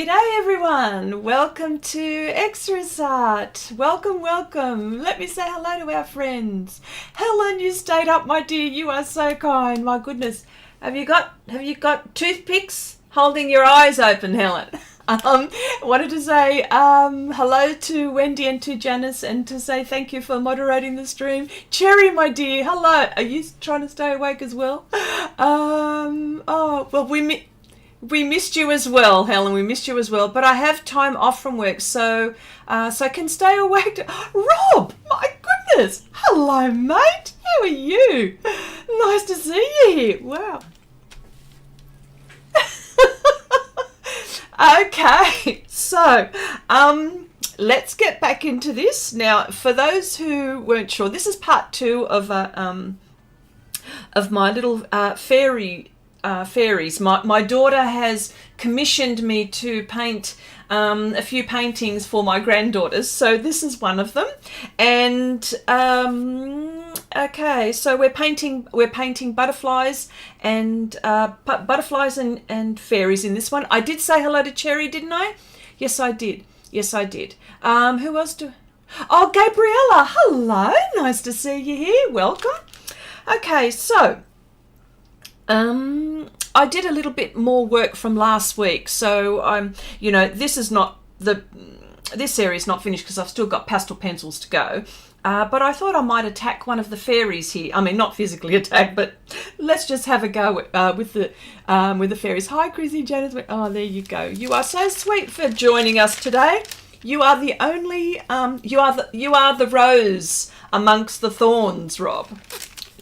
G'day everyone, welcome to Xrissart. Welcome. Let me say hello to our friends. Helen, you stayed up, my dear. You are so kind. My goodness. Have you got toothpicks holding your eyes open, Helen? Wanted to say hello to Wendy and to Janice and to say thank you for moderating the stream. Cherry, my dear, hello. Are you trying to stay awake as well? Oh, well, we missed you as well, Helen. We missed you as well. But I have time off from work, so I can stay awake. Rob, my goodness. Hello, mate. How are you? Nice to see you here. Wow. Okay, so let's get back into this. Now, for those who weren't sure, this is part 2 of my little fairies. My daughter has commissioned me to paint a few paintings for my granddaughters, so this is one of them. And okay, so we're painting butterflies and fairies in this one. I did say hello to Cherry, didn't I? Yes, I did. Who else do? Oh, Gabriella. Hello. Nice to see you here. Welcome. Okay, so I did a little bit more work from last week, so this area is not finished because I've still got pastel pencils to go. But I thought I might attack one of the fairies here. I mean, not physically attack, but let's just have a go with the fairies. Hi, Chrissy, Janice. Oh, there you go. You are so sweet for joining us today. You are the only. You are the rose amongst the thorns, Rob.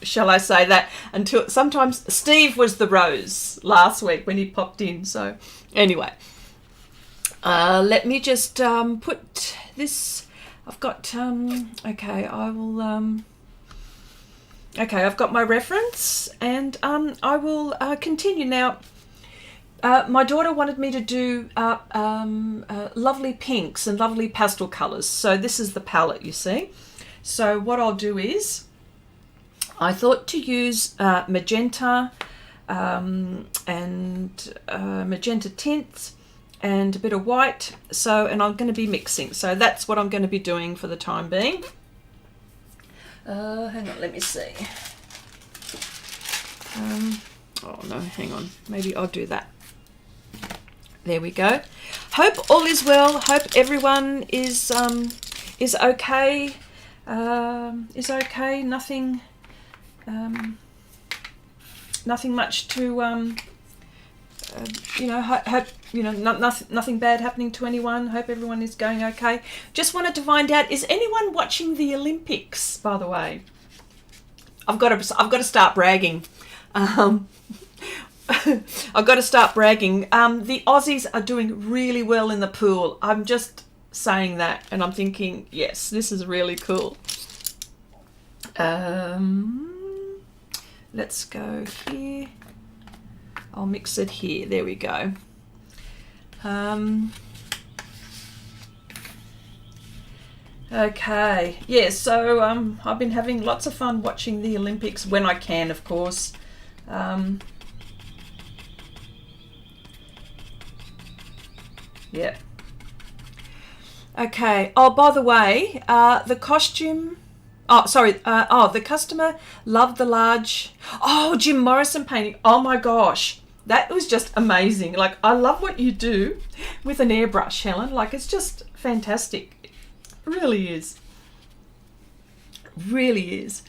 Shall I say that? Until sometimes Steve was the rose last week when he popped in. So anyway, let me just put this. I've got okay, I will okay, I've got my reference and I will continue now. My daughter wanted me to do lovely pinks and lovely pastel colors, so this is the palette, you see. So what I'll do is I thought to use magenta and magenta tints and a bit of white, and I'm going to be mixing, so that's what I'm going to be doing for the time being. Hang on, let me see. Oh no, hang on, maybe I'll do that. There we go. Hope all is well. Hope everyone is okay. Nothing much to hope nothing bad happening to anyone. Hope everyone is going okay. Just wanted to find out, is anyone watching the Olympics, by the way? I've got to start bragging. I've got to start bragging. The Aussies are doing really well in the pool. I'm just saying that and I'm thinking, yes, this is really cool. Let's go here. I'll mix it here. There we go. Okay. Yeah, so I've been having lots of fun watching the Olympics when I can, of course. Yeah. Okay. Oh, by the way, the costume... Oh, sorry. The customer loved the large... Oh, Jim Morrison painting. Oh, my gosh. That was just amazing. Like, I love what you do with an airbrush, Helen. Like, it's just fantastic. It really is. Really is.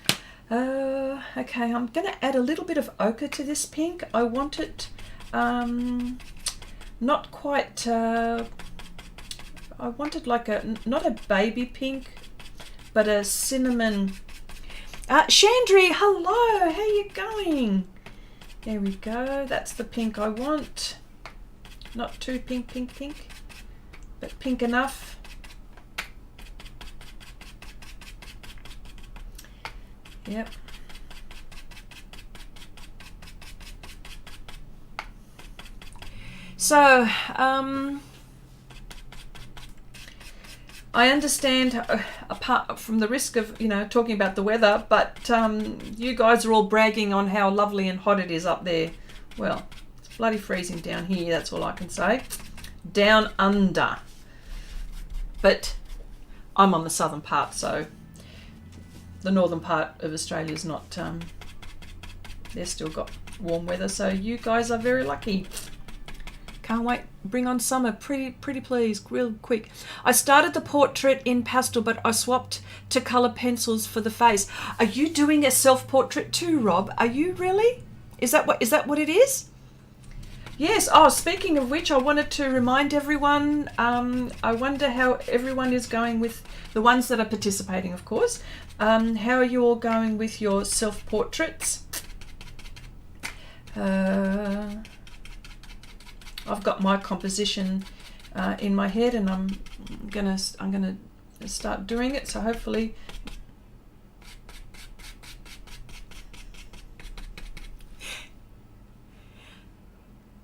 Okay, I'm going to add a little bit of ochre to this pink. I want it not quite... I wanted like not a baby pink, but a cinnamon. Chandri, hello, how you going? There we go, that's the pink I want. Not too pink, but pink enough. Yep. So, I understand, apart from the risk of, talking about the weather, but you guys are all bragging on how lovely and hot it is up there. Well, it's bloody freezing down here, that's all I can say. down under. But I'm on the southern part, so the northern part of Australia is not, they've still got warm weather, so you guys are very lucky. Can't wait. Bring on summer, pretty please, real quick. I started the portrait in pastel, but I swapped to colour pencils for the face. Are you doing a self-portrait too, Rob? Are you really? Is that what it is? Yes. Oh, speaking of which, I wanted to remind everyone, I wonder how everyone is going with the ones that are participating, of course. How are you all going with your self-portraits? I've got my composition in my head, and I'm gonna start doing it, so hopefully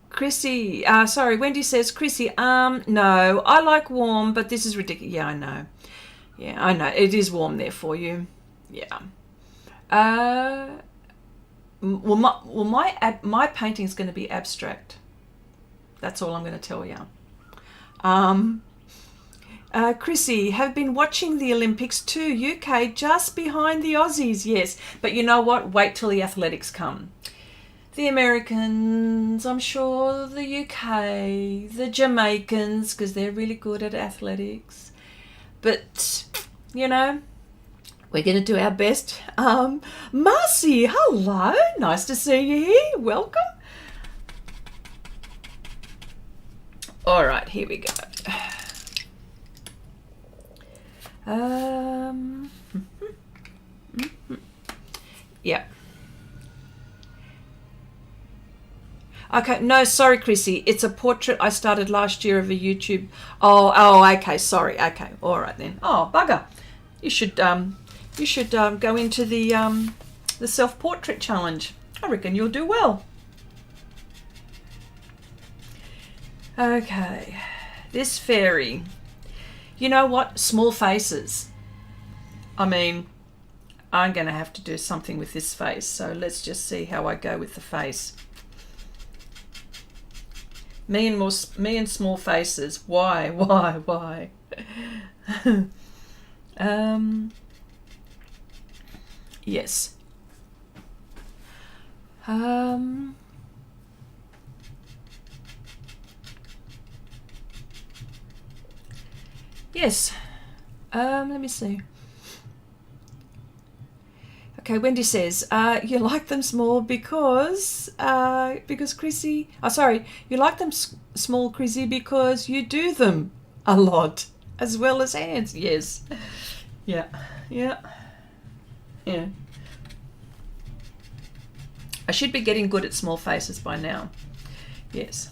Chrissy, sorry, Wendy says, Chrissy, no, I like warm, but this is ridiculous. Yeah, I know. Yeah, I know. It is warm there for you. Yeah. My painting is going to be abstract. That's all I'm going to tell you. Chrissy, have been watching the Olympics too. UK just behind the Aussies, yes. But you know what? Wait till the athletics come. The Americans, I'm sure, the UK, the Jamaicans, because they're really good at athletics. But, you know, we're going to do our best. Marcy, hello. Nice to see you here. Welcome. All right, here we go. Yeah. Okay, no, sorry, Chrissy. It's a portrait I started last year of a YouTube. Oh, okay, sorry. Okay, all right then. Oh, bugger. You should go into the self-portrait challenge. I reckon you'll do well. Okay, this fairy. You know what? Small faces. I mean, I'm going to have to do something with this face, so let's just see how I go with the face. Me and small faces. Why? Yes. Yes. Let me see. Okay, Wendy says, you like them small because Chrissy, you like them small, Chrissy, because you do them a lot, as well as hands. Yes. Yeah. I should be getting good at small faces by now. Yes.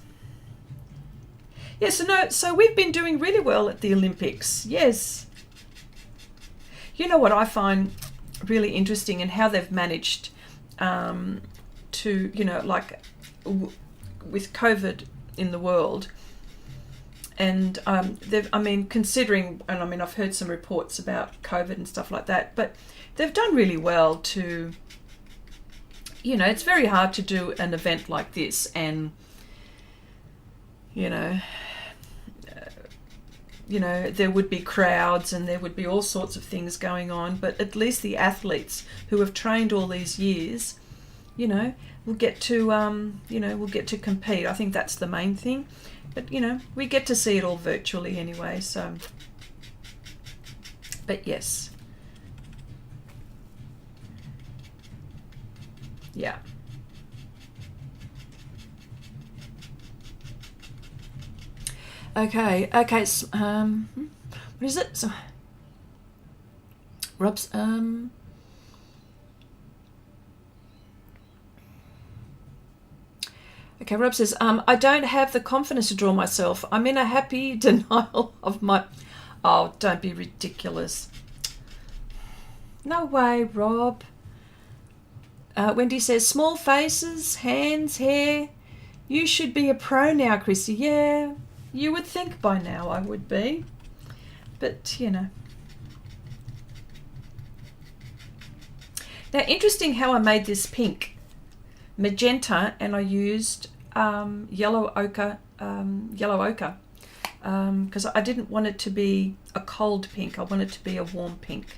Yes, so we've been doing really well at the Olympics. Yes. You know what I find really interesting, and how they've managed to, you know, like with COVID in the world, and considering, and I mean, I've heard some reports about COVID and stuff like that, but they've done really well to, you know, it's very hard to do an event like this, and you know, there would be crowds and there would be all sorts of things going on, but at least the athletes who have trained all these years, you know, will get to, we'll get to compete. I think that's the main thing. But, you know, we get to see it all virtually anyway, so. But yes. Yeah. Okay, what is it? So, Rob's, okay, Rob says, I don't have the confidence to draw myself. I'm in a happy denial of my, oh, don't be ridiculous. No way, Rob. Wendy says, small faces, hands, hair. You should be a pro now, Chrissy. Yeah. You would think by now I would be, but you know. Now, interesting how I made this pink, magenta, and I used yellow ochre. because I didn't want it to be a cold pink. I want it to be a warm pink.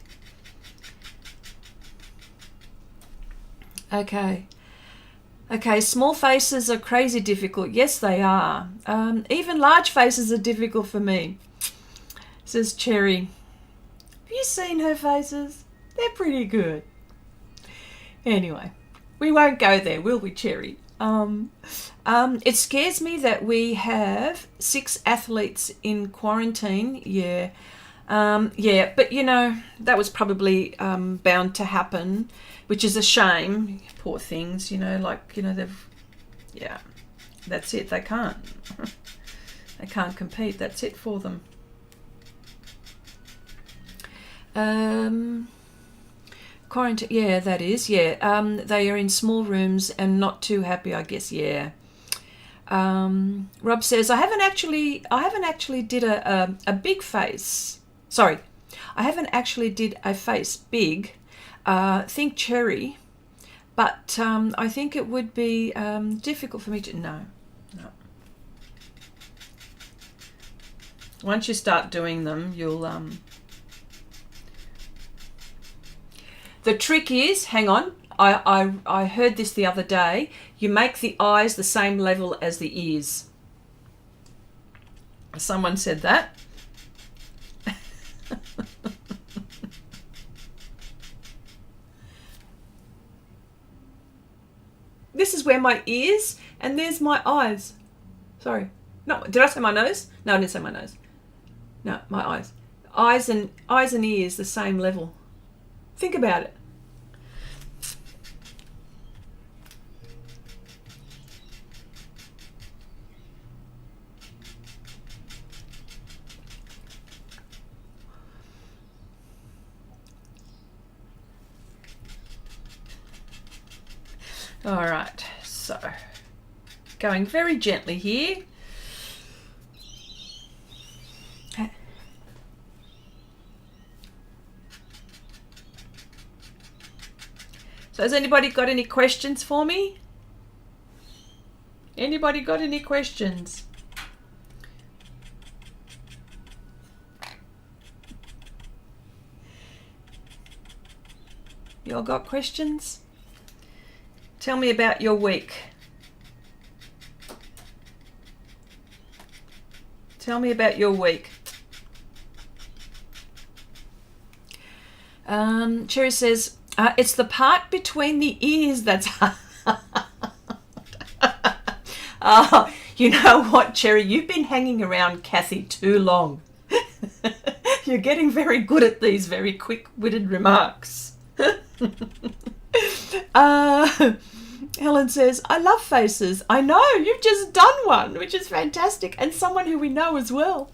Okay. Okay, small faces are crazy difficult. Yes, they are. Even large faces are difficult for me, says Cherry. Have you seen her faces? They're pretty good. Anyway, we won't go there, will we, Cherry? It scares me that we have 6 athletes in quarantine. Yeah. Yeah, but you know, that was probably bound to happen, which is a shame. Poor things, you know, like, you know, they've, yeah, that's it. They can't. They can't compete. That's it for them. Quarantine, yeah, that is, yeah. They are in small rooms and not too happy, I guess, yeah. Rob says, I haven't actually did a big face. Sorry, I haven't actually did a face big. Think cherry, but I think it would be difficult for me to. No. Once you start doing them, you'll. The trick is, hang on, I heard this the other day. You make the eyes the same level as the ears. Someone said that. This is where my ears, and there's my eyes. Sorry. No, did I say my nose? No, I didn't say my nose. No, my eyes. Eyes and ears the same level. Think about it. All right, so going very gently here. So has anybody got any questions for me? Anybody got any questions? You all got questions? Tell me about your week. Tell me about your week. Cherry says, it's the part between the ears that's hard. Oh, you know what, Cherry? You've been hanging around Kathy too long. You're getting very good at these very quick-witted remarks. Helen says, I love faces. I know, you've just done one, which is fantastic. And someone who we know as well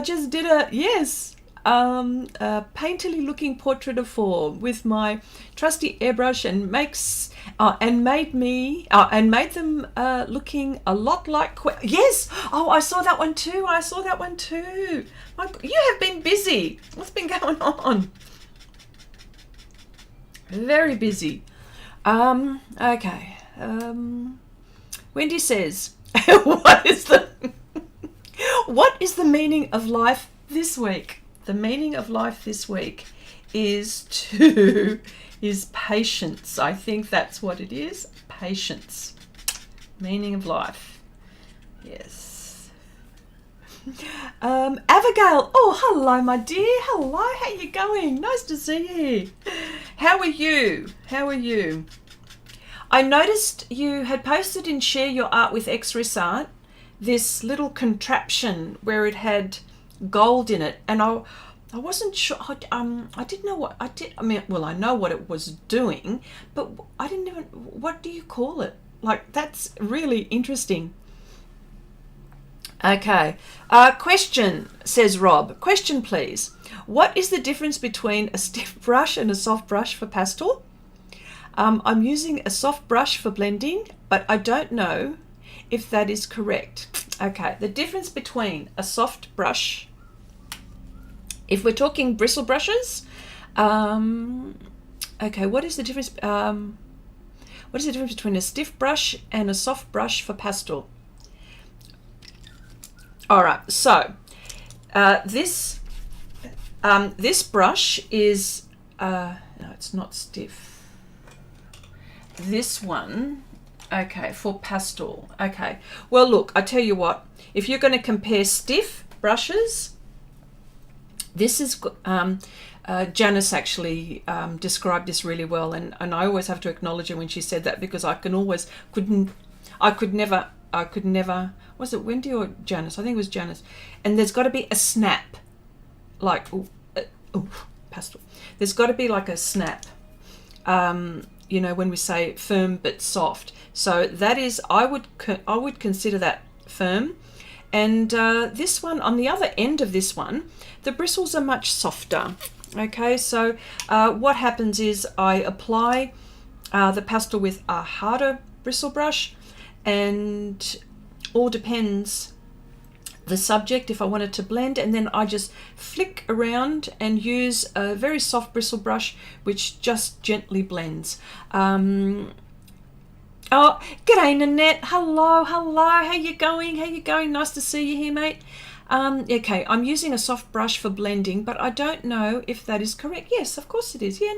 just did a painterly looking portrait of 4 with my trusty airbrush and made them looking a lot like yes. Oh, I saw that one too. You have been busy. What's been going on? Very busy. Okay. Wendy says, what is the meaning of life this week? The meaning of life this week is patience. I think that's what it is. Patience. Meaning of life. Yes. Abigail. Oh, hello, my dear. Hello. How you going? Nice to see you. How are you? I noticed you had posted in Share Your Art with Xrissart this little contraption where it had gold in it, and I wasn't sure. I didn't know what I did. I mean, well, I know what it was doing, but I didn't even. What do you call it? Like, that's really interesting. Okay. Question, says Rob. Question, please. What is the difference between a stiff brush and a soft brush for pastel? I'm using a soft brush for blending, but I don't know if that is correct. Okay, the difference between a soft brush, if we're talking bristle brushes, okay, what is the difference? What is the difference between a stiff brush and a soft brush for pastel? All right, so this brush is no, it's not stiff. This one, okay, for pastel. Okay, well look, I tell you what, if you're going to compare stiff brushes, this is Janice actually described this really well, and I always have to acknowledge her when she said that, because I could never, was it Wendy or Janice? I think it was Janice. And there's got to be a snap, like, pastel. There's got to be like a snap, you know, when we say firm but soft. So that is, I would consider that firm. And this one, on the other end of this one, the bristles are much softer. Okay, so what happens is I apply the pastel with a harder bristle brush, and all depends the subject if I wanted to blend, and then I just flick around and use a very soft bristle brush which just gently blends. Oh, g'day Nanette, hello, how you going? Nice to see you here, mate. Okay, I'm using a soft brush for blending, but I don't know if that is correct. Yes, of course it is. Yeah,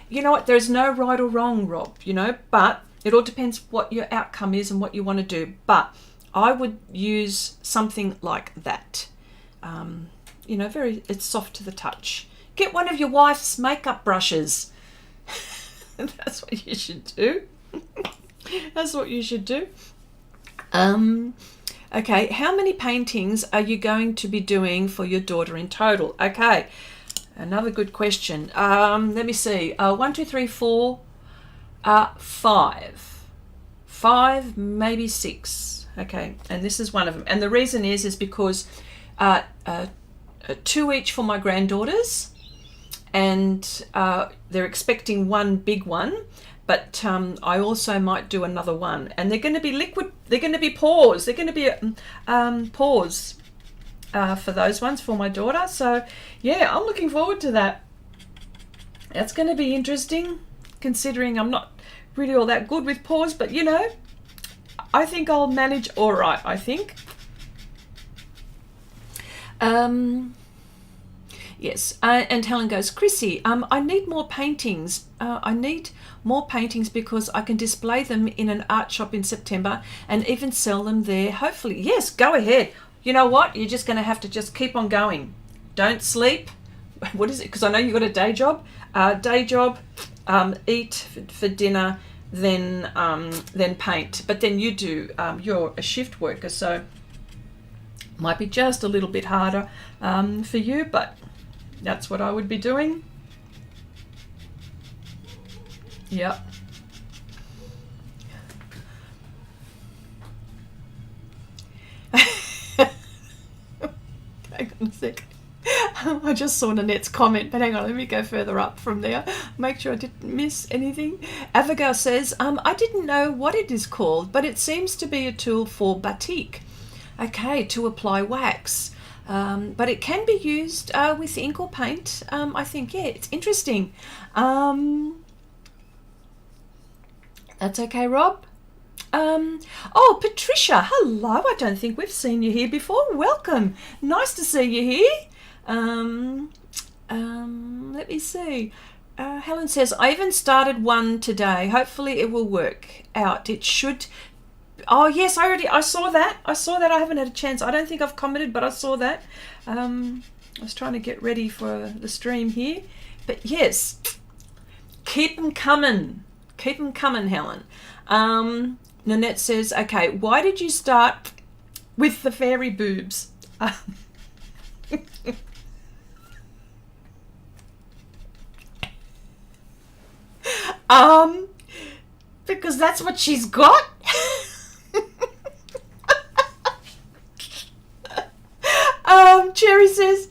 you know what, there's no right or wrong, Rob, you know, but it all depends what your outcome is and what you want to do. But I would use something like that. You know, it's soft to the touch. Get one of your wife's makeup brushes. That's what you should do. That's what you should do. Okay, how many paintings are you going to be doing for your daughter in total? Okay, another good question. Let me see. 1, 2, 3, 4, 5. 5, maybe 6. Okay, and this is one of them. And the reason is because 2 each for my granddaughters, and they're expecting one big one. But I also might do another one, and they're going to be liquid. They're going to be pours. They're going to be pours for those ones for my daughter. So yeah, I'm looking forward to that. That's going to be interesting, considering I'm not really all that good with pours, but you know, I think I'll manage all right, I think. Yes, and Helen goes, Chrissy, I need more paintings. I need more paintings because I can display them in an art shop in September and even sell them there, hopefully. Yes, go ahead. You know what? You're just going to have to just keep on going. Don't sleep. What is it? Because I know you've got a day job. Eat for dinner, then paint. But then you do, you're a shift worker, so might be just a little bit harder for you, but that's what I would be doing. Yep. Hang on a sec. I just saw Nanette's comment, but hang on, let me go further up from there. Make sure I didn't miss anything. Abigail says, I didn't know what it is called, but it seems to be a tool for batik. Okay, to apply wax. But it can be used with ink or paint. I think, yeah, it's interesting. That's okay, Rob. Oh, Patricia, hello. I don't think we've seen you here before. Welcome. Nice to see you here. Let me see. Helen says, I even started one today. Hopefully it will work out. It should. Oh yes, I saw that. I haven't had a chance. I don't think I've commented, but I saw that. I was trying to get ready for the stream here. But yes, keep them coming. Keep them coming, Helen. Nanette says, okay, why did you start with the fairy boobs? Because that's what she's got. Cherry says,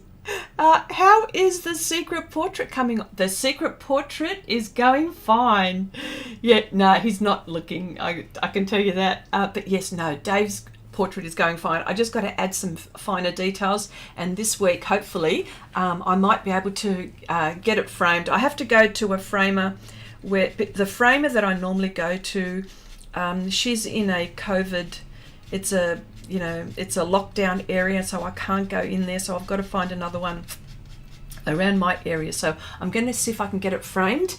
how is the secret portrait coming on? The secret portrait is going fine. Yeah, no, he's not looking. I can tell you that. But yes, no, Dave's portrait is going fine. I just got to add some finer details, and this week, hopefully, I might be able to get it framed. I have to go to a framer but the framer that I normally go to, she's in a COVID, it's a you know, it's a lockdown area, so I can't go in there, so I've got to find another one around my area. So I'm going to see if I can get it framed,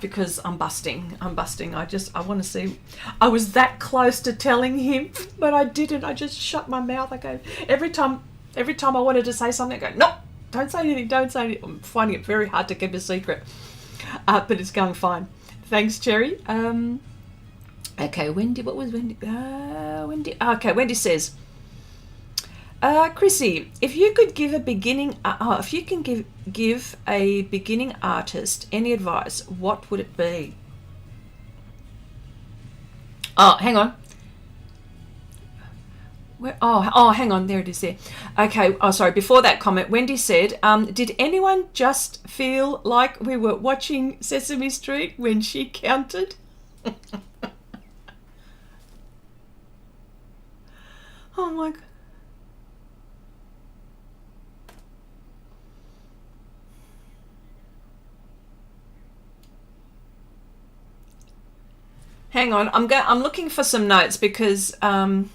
because I'm busting. I want to see. I was that close to telling him, but I didn't. I just shut my mouth. I go, every time I wanted to say something, I go, no, don't say anything, don't say anything. I'm finding it very hard to keep a secret, but it's going fine. Thanks, Cherry. Okay, Wendy, what was Wendy? Okay, Wendy says, Chrissy, if you could give a beginning, give a beginning artist any advice, what would it be? Oh, hang on. Where, hang on, there it is there. Okay, sorry, before that comment, Wendy said, did anyone just feel like we were watching Sesame Street when she counted? Oh my God. Hang on, I'm looking for some notes because okay.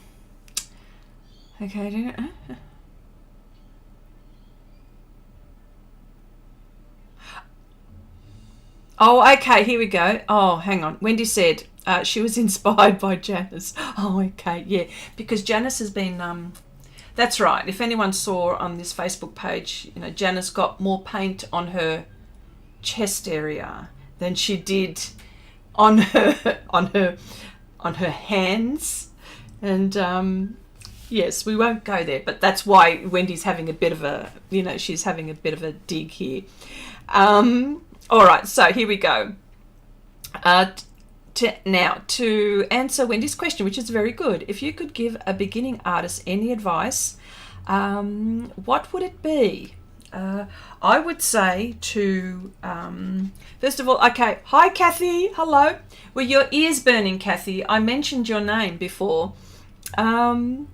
Oh, okay, here we go. Oh, hang on. Wendy said she was inspired by Janice. Oh, okay, yeah, because Janice has been that's right. If anyone saw on this Facebook page, you know, Janice got more paint on her chest area than she did on her hands, and yes, we won't go there, but that's why Wendy's having a bit of a, you know, she's having a bit of a dig here. All right, so here we go. Now to answer Wendy's question, which is very good. If you could give a beginning artist any advice, what would it be? I would say to, first of all, okay, hi Kathy, hello. Were your ears burning, Kathy? I mentioned your name before. Okay,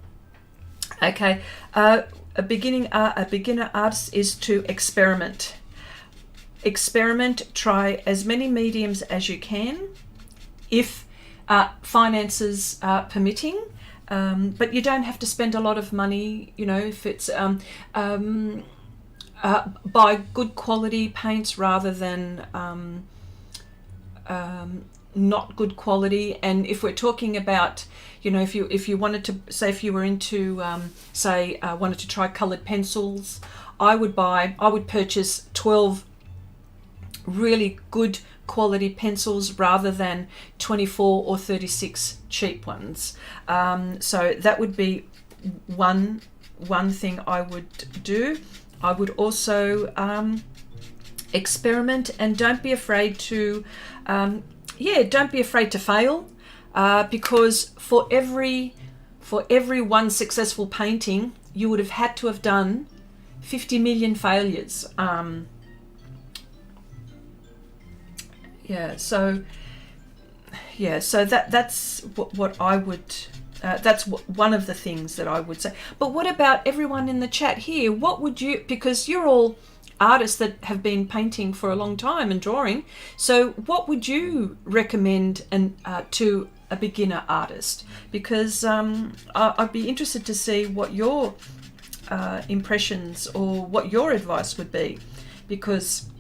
a beginner artist is to experiment. Experiment, try as many mediums as you can, if finances are permitting, but you don't have to spend a lot of money, you know, if it's buy good quality paints rather than not good quality. And if we're talking about, you know, if you wanted to say, if you were into wanted to try colored pencils, I would purchase 12 really good quality pencils rather than 24 or 36 cheap ones. So that would be one thing I would do. I would also experiment, and don't be afraid to don't be afraid to fail, because for every one successful painting you would have had to have done 50 million failures. So that's what I would, that's one of the things that I would say. But what about everyone in the chat here? What would you, because you're all artists that have been painting for a long time and drawing, so what would you recommend to a beginner artist? Because I'd be interested to see what your impressions or what your advice would be, because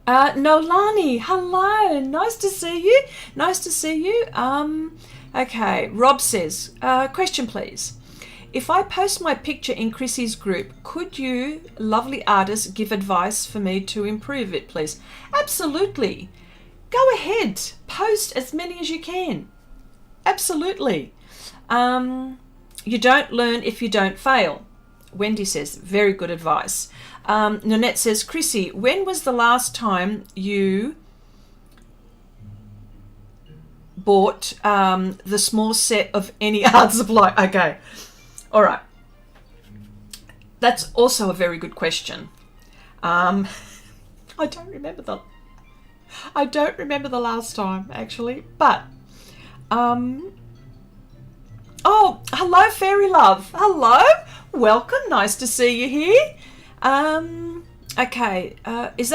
Nolani, hello, nice to see you. Okay, Rob says, question please. If I post my picture in Chrissy's group, could you, lovely artist, give advice for me to improve it, please? Absolutely. Go ahead, post as many as you can. Absolutely. You don't learn if you don't fail. Wendy says, very good advice. Nanette says, Chrissy, when was the last time you bought the small set of any art supply? Okay, all right. That's also a very good question. I don't remember the last time, actually, but oh, hello, Fairy Love. Hello, welcome. Nice to see you here. Okay, is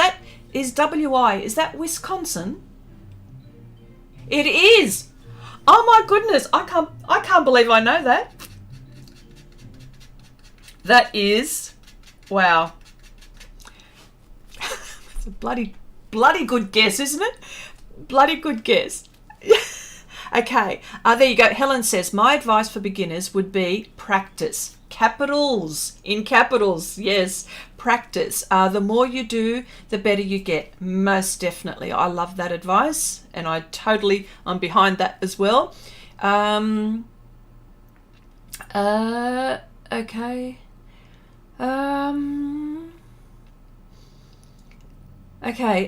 WI? Is that Wisconsin? It is. Oh my goodness, I can't believe I know that. That is, wow. It's a bloody good guess, isn't it? Bloody good guess. Okay, there you go. Helen says, my advice for beginners would be practice. Capitals, in capitals, yes, practice. The more you do, the better you get. Most definitely. I love that advice, and I'm behind that as well. Okay.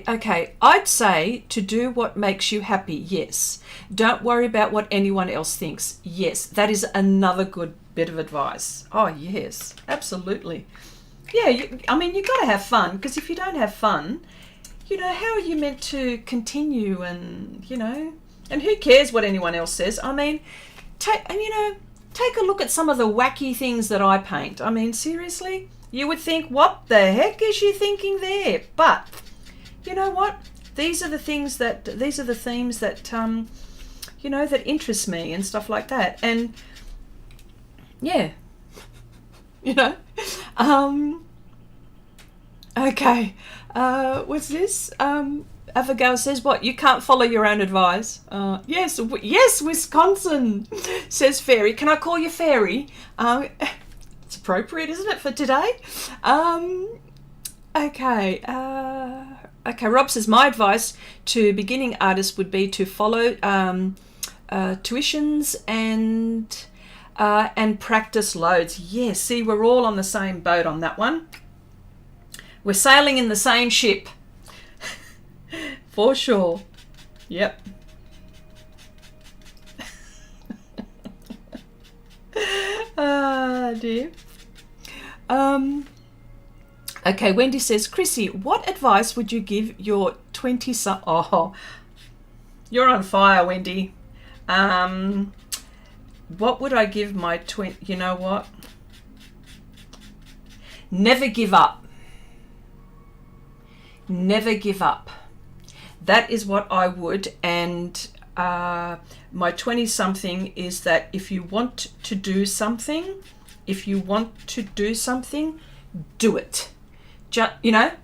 Okay. I'd say to do what makes you happy. Yes. Don't worry about what anyone else thinks. Yes. That is another good bit of advice. Oh, yes. Absolutely. Yeah. You've got to have fun, because if you don't have fun, how are you meant to continue? And, and who cares what anyone else says? Take a look at some of the wacky things that I paint. Seriously, you would think, what the heck is she thinking there? But you know what? These are the themes that that interest me and stuff like that. And yeah, okay. What's this? Abigail says, what, you can't follow your own advice? Yes, Wisconsin, says Fairy. Can I call you Fairy? It's appropriate, isn't it, for today? Okay. Okay, Rob says, my advice to beginning artists would be to follow tuitions and practice loads. Yes, see, we're all on the same boat on that one. We're sailing in the same ship. For sure. Yep. Ah, dear. Okay, Wendy says, Chrissy, what advice would you give your 20-something... Oh, you're on fire, Wendy. What would I give my 20... You know what? Never give up. Never give up. That is what I would. And my 20-something is that if you want to do something, do it.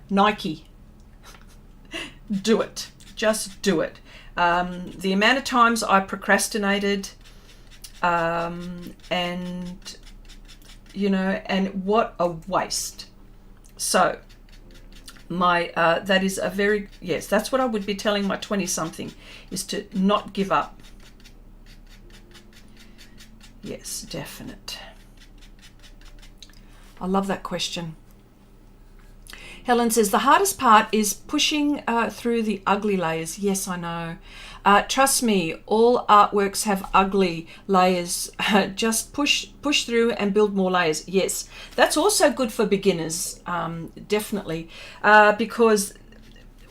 Nike. Do it. Just do it. The amount of times I procrastinated, and what a waste. So that is a very, yes, that's what I would be telling my 20-something, is to not give up. Yes, definite. I love that question. Helen says, the hardest part is pushing through the ugly layers. Yes, I know. Trust me, all artworks have ugly layers. Just push through and build more layers. Yes, that's also good for beginners, definitely, because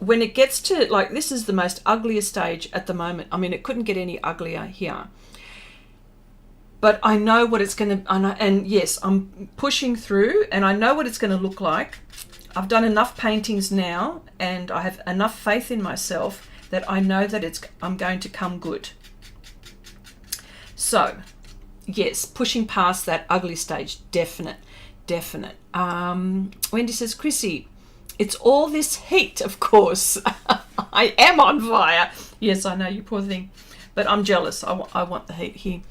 when it gets to, like, this is the most ugliest stage at the moment. It couldn't get any uglier here. But I know what it's going to, and yes, I'm pushing through, and I know what it's going to look like. I've done enough paintings now, and I have enough faith in myself that I know that I'm going to come good. So, yes, pushing past that ugly stage, definite. Wendy says, Chrissy, it's all this heat, of course. I am on fire. Yes, I know, you poor thing. But I'm jealous. I want the heat here.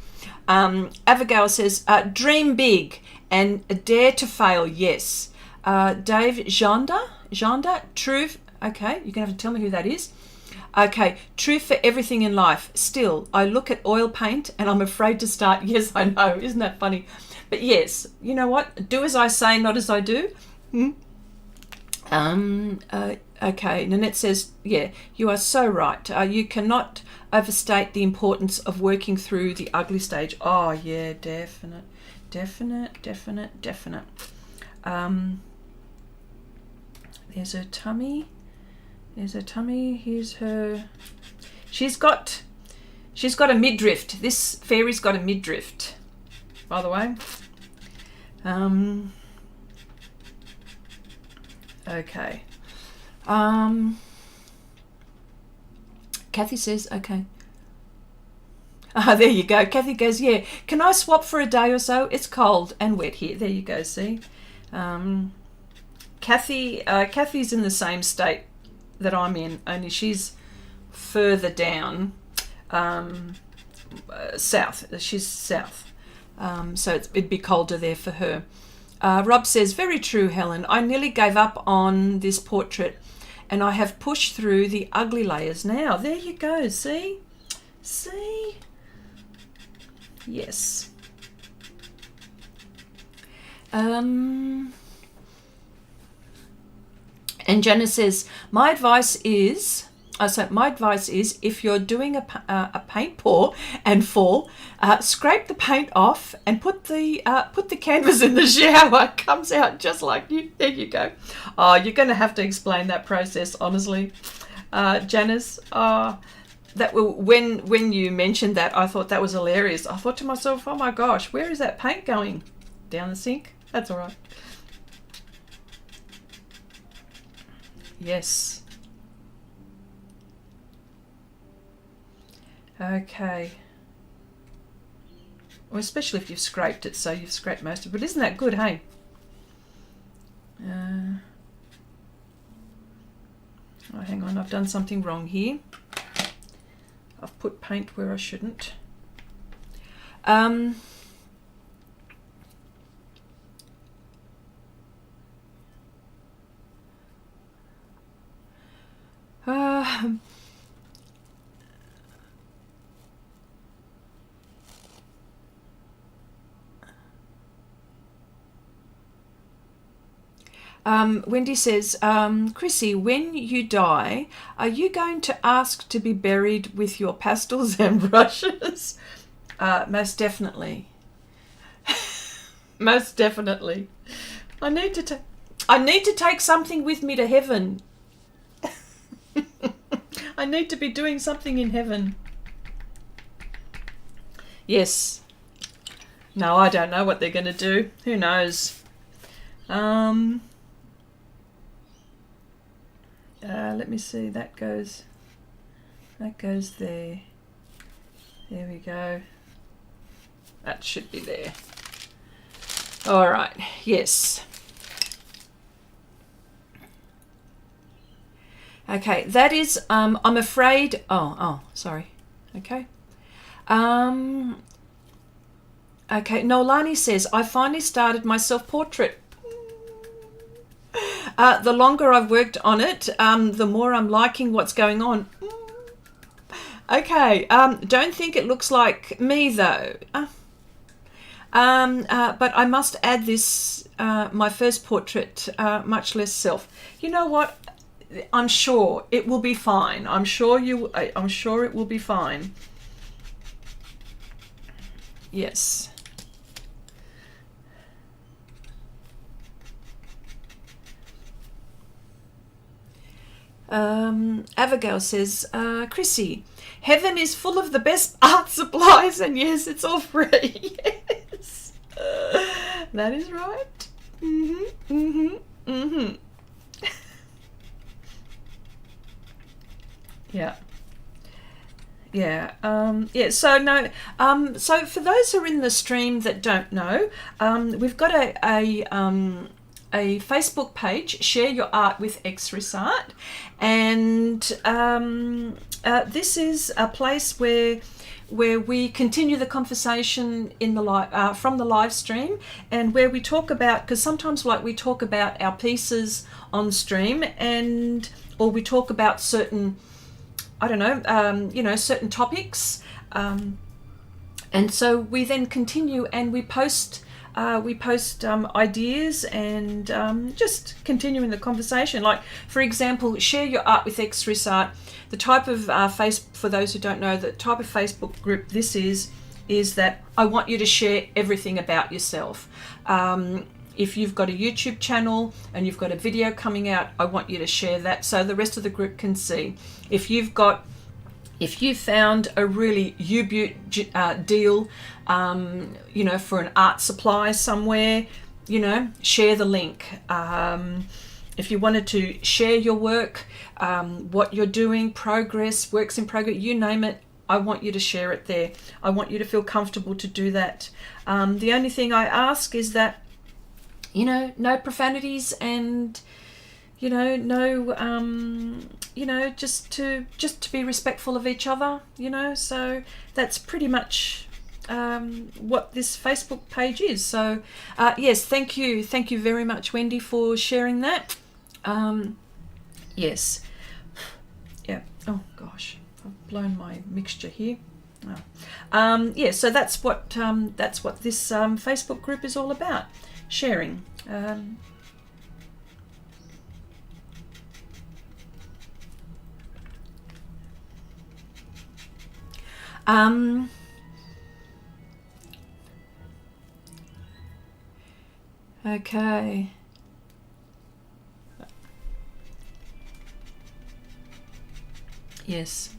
Abigail says, dream big and dare to fail. Yes. Dave Janda, true. Okay, you're going to have to tell me who that is. Okay, true for everything in life. Still, I look at oil paint and I'm afraid to start. Yes, I know. Isn't that funny? But yes, you know what? Do as I say, not as I do. Okay, Nanette says, yeah, you are so right. You cannot overstate the importance of working through the ugly stage. Oh, yeah, definite. There's her tummy. Here's her. She's got a midriff. This fairy's got a midriff, by the way. Okay. Kathy says, okay. There you go. Kathy goes, yeah, can I swap for a day or so? It's cold and wet here. There you go, see. Kathy's in the same state that I'm in, only she's further down, south. She's south. So it'd be colder there for her. Rob says, very true, Helen. I nearly gave up on this portrait and I have pushed through the ugly layers now. There you go, see? See? Yes. And Janice says, my advice is if you're doing a paint pour and fall, scrape the paint off and put the canvas in the shower. It comes out just like you. There you go. Oh, you're going to have to explain that process, honestly, Janice. When you mentioned that, I thought that was hilarious. I thought to myself, oh my gosh, where is that paint going? Down the sink? That's all right. Yes. Okay. Well, especially if you've scraped it, so you've scraped most of it. But isn't that good, hey? Oh, hang on, I've done something wrong here. I've put paint where I shouldn't. Wendy says, Chrissy, when you die, are you going to ask to be buried with your pastels and brushes? Most definitely. Most definitely. I need to take something with me to heaven. I need to be doing something in heaven. Yes. No, I don't know what they're going to do. Who knows? Let me see. That goes there. There we go. That should be there. All right. Yes. Okay. That is. I'm afraid. Oh. Sorry. Okay. Okay. Nolani says, I finally started my self-portrait. The longer I've worked on it, the more I'm liking what's going on. Okay, don't think it looks like me though. But I must add this, my first portrait, much less self. You know what? I'm sure it will be fine. I'm sure it will be fine. Yes. Abigail says, Chrissy, heaven is full of the best art supplies, and yes, it's all free. Yes, that is right. Yeah. Yeah. So no. So for those who are in the stream that don't know, we've got a Facebook page, Share Your Art with Xrissart, and this is a place where we continue the conversation in the from the live stream, and where we talk about, because sometimes we talk about our pieces on stream, or we talk about certain, I don't know, certain topics, and so we then continue and we post ideas and just continuing the conversation. Like, for example, Share Your Art with Xrissart. The type of for those who don't know, the type of Facebook group this is that I want you to share everything about yourself. If you've got a YouTube channel and you've got a video coming out, I want you to share that so the rest of the group can see. If you found a really U-Boot deal, for an art supply somewhere, share the link. If you wanted to share your work, what you're doing, progress, works in progress, you name it, I want you to share it there. I want you to feel comfortable to do that. The only thing I ask is that, you know, no profanities, and you know, no, you know, just to be respectful of each other, you know. So that's pretty much what this Facebook page is. So yes, thank you very much, Wendy, for sharing that. Yes, yeah. Oh gosh, I've blown my mixture here. Oh. Yeah, so that's what this Facebook group is all about, sharing. Okay. Yes.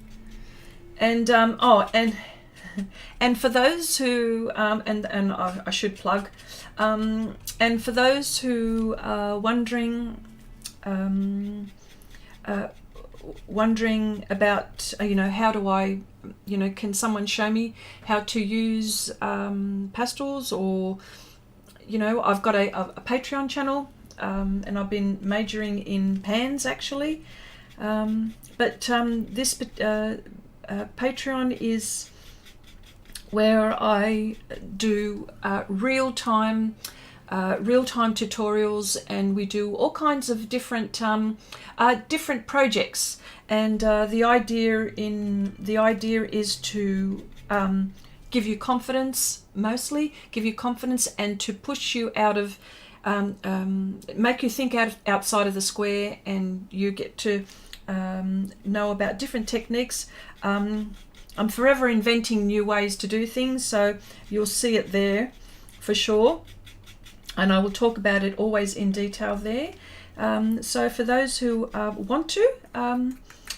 And and for those who and I should plug, and for those who are wondering about, you know, how do I, you know, can someone show me how to use pastels, or, you know, I've got a Patreon channel, and I've been majoring in pans actually, but this Patreon is where I do real-time tutorials, and we do all kinds of different projects, and the idea is to give you confidence, mostly give you confidence, and to push you out of make you think outside of the square, and you get to know about different techniques. I'm forever inventing new ways to do things, so you'll see it there for sure, and I will talk about it always in detail there. So for those who want to,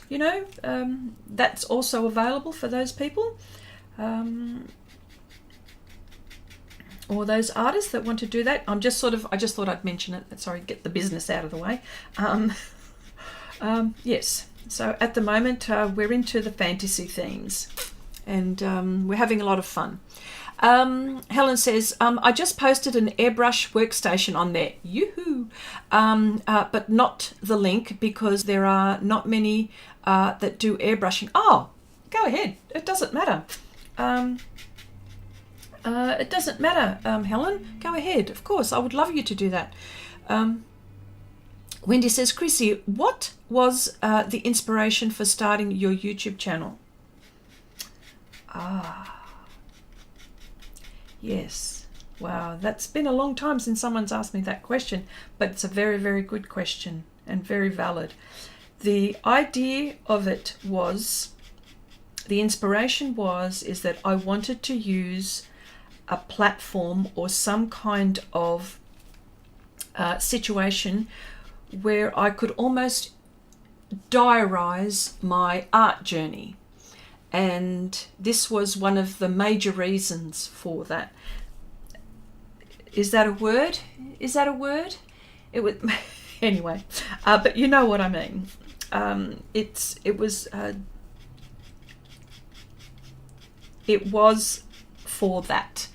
you know, that's also available for those people, or those artists that want to do that. I just thought I'd mention it. Sorry, get the business out of the way. Yes, so at the moment we're into the fantasy themes, and we're having a lot of fun. Helen says, I just posted an airbrush workstation on there. Yoo-hoo! But not the link, because there are not many that do airbrushing. Oh, go ahead. It doesn't matter. It doesn't matter, Helen. Go ahead. Of course, I would love you to do that. Wendy says, Chrissy, what was the inspiration for starting your YouTube channel? Yes. Wow, that's been a long time since someone's asked me that question, but it's a very, very good question and very valid. The idea of it was, the inspiration is that I wanted to use a platform or some kind of situation where I could almost diarize my art journey. And this was one of the major reasons for that. Is that a word? Is that a word? It would anyway, but you know what I mean. It was for that.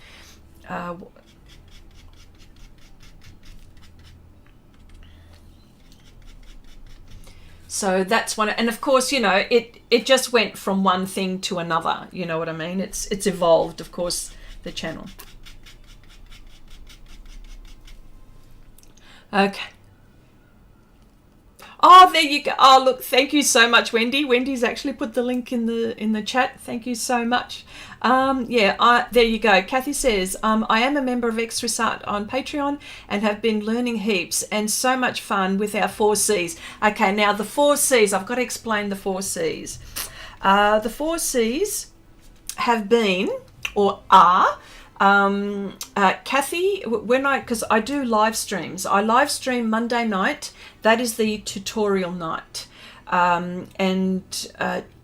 So that's one, and of course, you know, it just went from one thing to another. You know what I mean? It's evolved, of course, the channel. Okay. Oh, there you go. Oh, look, thank you so much, Wendy. Wendy's actually put the link in the chat. Thank you so much. Yeah, there you go. Kathy says, I am a member of Xrissart on Patreon and have been learning heaps and so much fun with our 4 C's. Okay, now the 4 C's, I've got to explain the 4 C's. The 4 C's have been, or are, Kathy, because I do live streams, I live stream Monday night. That is the tutorial night, and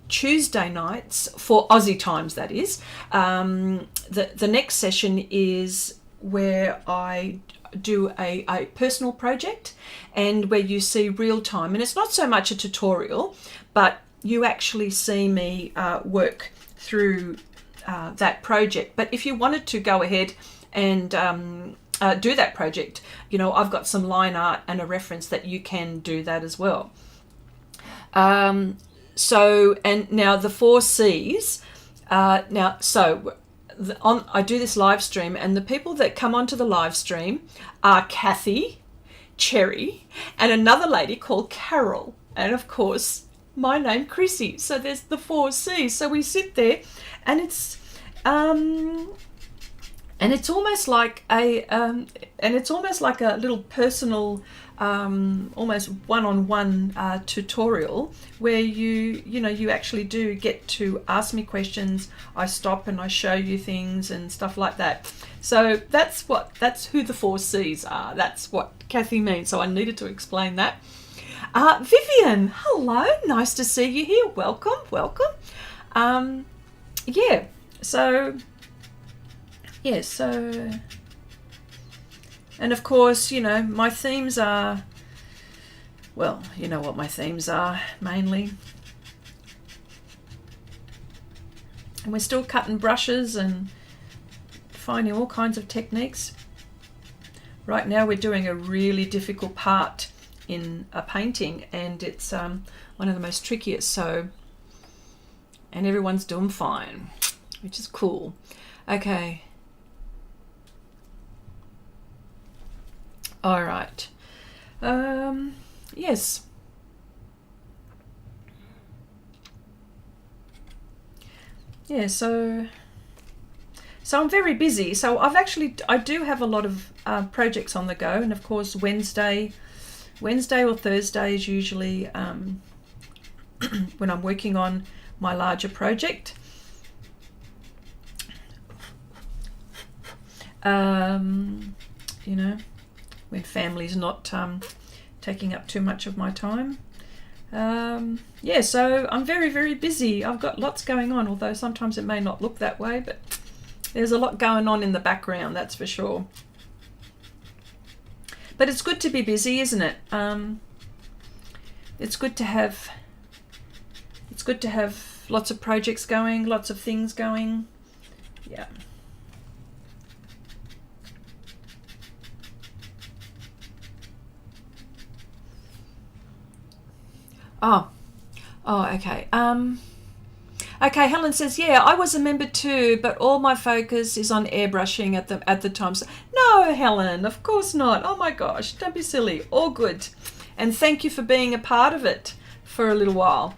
Tuesday nights for Aussie times, that is. The next session is where I do a personal project, and where you see real time, and it's not so much a tutorial, but you actually see me work through that project. But if you wanted to go ahead and do that project, you know, I've got some line art and a reference that you can do that as well. So, and now the 4 C's. I do this live stream, and the people that come onto the live stream are Kathy, Cherry, and another lady called Carol, and of course my name Chrissy. So there's the 4 C's. So we sit there, and it's almost like a little personal, almost one-on-one tutorial where you actually do get to ask me questions. I stop and I show you things and stuff like that. So that's who the 4 C's are. That's what Kathy means. So I needed to explain that. Vivian, hello, nice to see you here. Welcome. And of course, you know, my themes are, well, you know what my themes are mainly. And we're still cutting brushes and finding all kinds of techniques. Right now we're doing a really difficult part in a painting, and it's one of the most trickiest, so, and everyone's doing fine, which is cool. Okay. All right. Yes. Yeah, so I'm very busy. So I do have a lot of projects on the go, and of course Wednesday or Thursday is usually when I'm working on my larger project. You know, when family's not taking up too much of my time. Yeah, so I'm very, very busy. I've got lots going on, although sometimes it may not look that way, but there's a lot going on in the background, that's for sure. But it's good to be busy, isn't it? It's good to have lots of projects going, lots of things going. Yeah. Oh, okay. Okay, Helen says, yeah, I was a member too, but all my focus is on airbrushing at the time. So, no, Helen, of course not. Oh my gosh, don't be silly. All good. And thank you for being a part of it for a little while.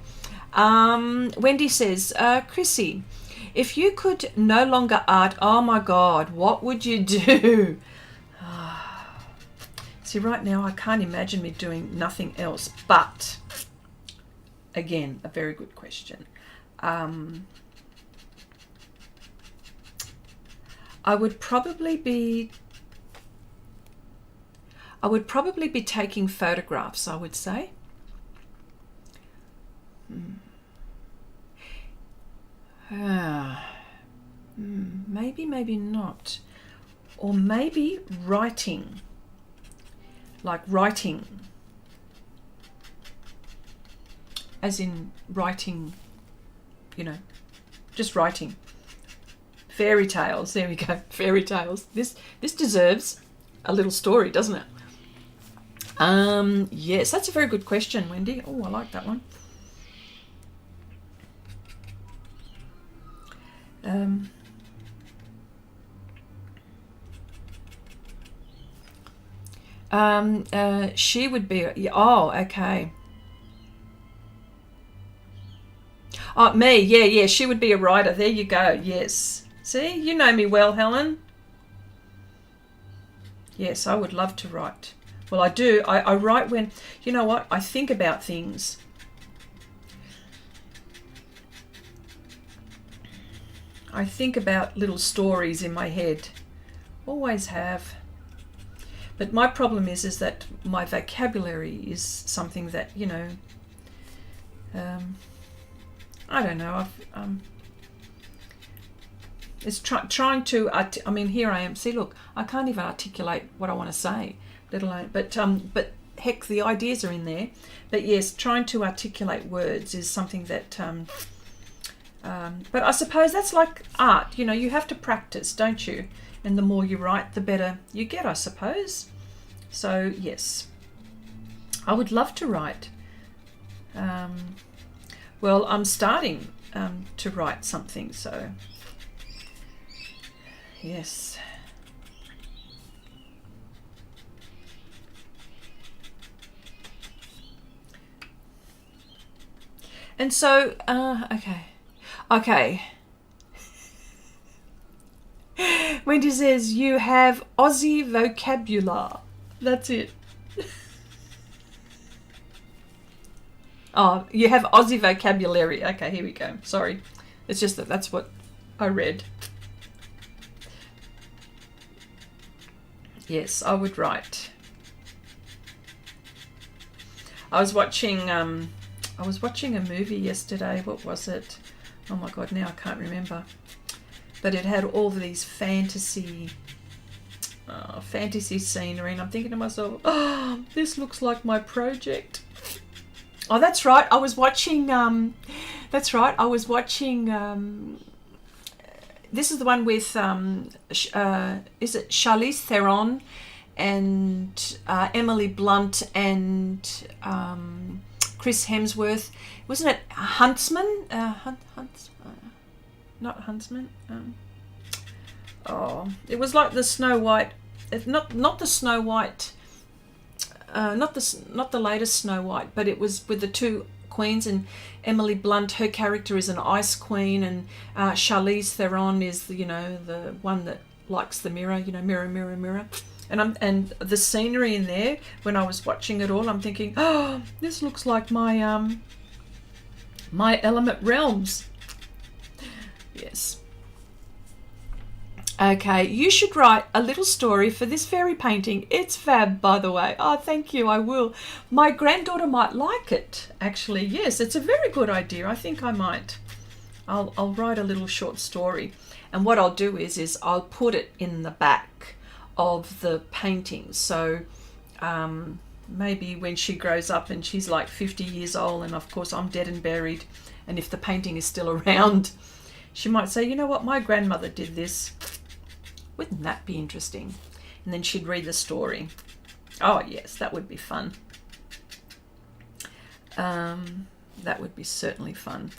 Wendy says, Chrissy, if you could no longer art, oh my God, what would you do? See, right now I can't imagine me doing nothing else, but again, a very good question. I would probably be taking photographs, I would say. Maybe not. Or maybe writing. Like writing. As in writing, you know, just writing. Fairy tales, there we go, fairy tales. This deserves a little story, doesn't it? Yes, that's a very good question, Wendy. Oh, I like that one. She would be, oh, okay. Oh, me, yeah, she would be a writer. There you go, yes. See, you know me well, Helen. Yes, I would love to write. Well, I do. I write when, you know what, I think about things. I think about little stories in my head. Always have. But my problem is that my vocabulary is something that, you know, I don't know. It's trying to. I mean, here I am. See, look, I can't even articulate what I want to say, let alone. But heck, the ideas are in there. But yes, trying to articulate words is something that But I suppose that's like art, you know, you have to practice, don't you? And the more you write, the better you get, I suppose. So yes, I would love to write. Well, I'm starting to write something, so yes. And so, okay. Wendy says, you have Aussie vocabulary. That's it. Oh, you have Aussie vocabulary. Okay, here we go. Sorry. It's just that that's what I read. Yes, I would write. I was watching a movie yesterday. What was it? Oh my God, now I can't remember. But it had all of these fantasy scenery, and I'm thinking to myself, oh, this looks like my project. Oh, that's right. I was watching. This is the one with is it Charlize Theron and Emily Blunt and Chris Hemsworth? Wasn't it Huntsman? Not Huntsman. Oh, it was like the Snow White. Not the Snow White. Not the latest Snow White, but it was with the two queens, and Emily Blunt, her character is an ice queen, and Charlize Theron is the one that likes the mirror, mirror, mirror, mirror. And the scenery in there, when I was watching it all, I'm thinking, oh, this looks like my my Element Realms. Yes. Okay, you should write a little story for this fairy painting. It's fab, by the way. Oh, thank you, I will. My granddaughter might like it, actually. Yes, it's a very good idea. I think I might. I'll write a little short story. And what I'll do is I'll put it in the back of the painting. So maybe when she grows up and she's like 50 years old, and of course I'm dead and buried, and if the painting is still around, she might say, you know what, my grandmother did this. Wouldn't that be interesting? And then she'd read the story. Oh yes, that would be fun. That would be certainly fun.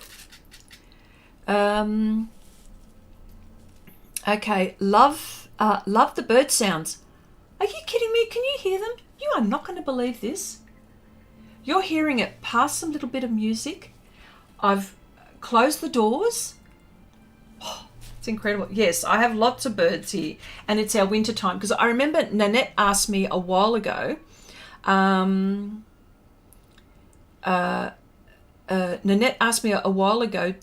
Okay, love the bird sounds. Are you kidding me? Can you hear them? You are not going to believe this. You're hearing it past some little bit of music. I've closed the doors. It's incredible. Yes, I have lots of birds here, and it's our winter time, because I remember Nanette asked me a while ago. Nanette asked me a while ago,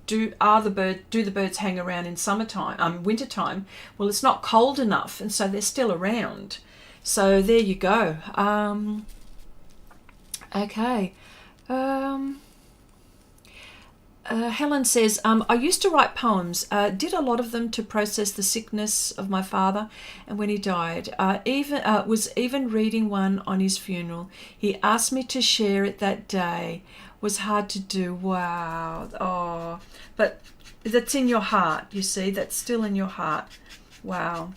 do the birds hang around in summertime, wintertime? Well, it's not cold enough, and so they're still around. So there you go. Okay. Helen says, I used to write poems, did a lot of them to process the sickness of my father, and when he died, was even reading one on his funeral. He asked me to share it that day. Was hard to do. Wow. Oh, but that's in your heart, you see, that's still in your heart. Wow.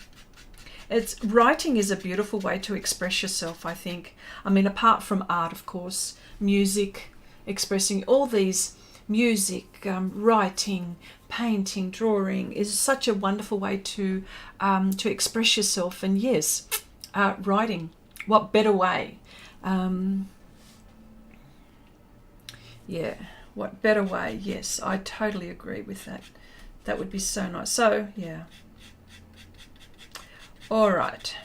Writing is a beautiful way to express yourself, I think. I mean, apart from art, of course, music, expressing all these. Music, writing, painting, drawing is such a wonderful way to express yourself. And yes, writing, what better way? Yeah, what better way? Yes, I totally agree with that. That would be so nice. So yeah. All right.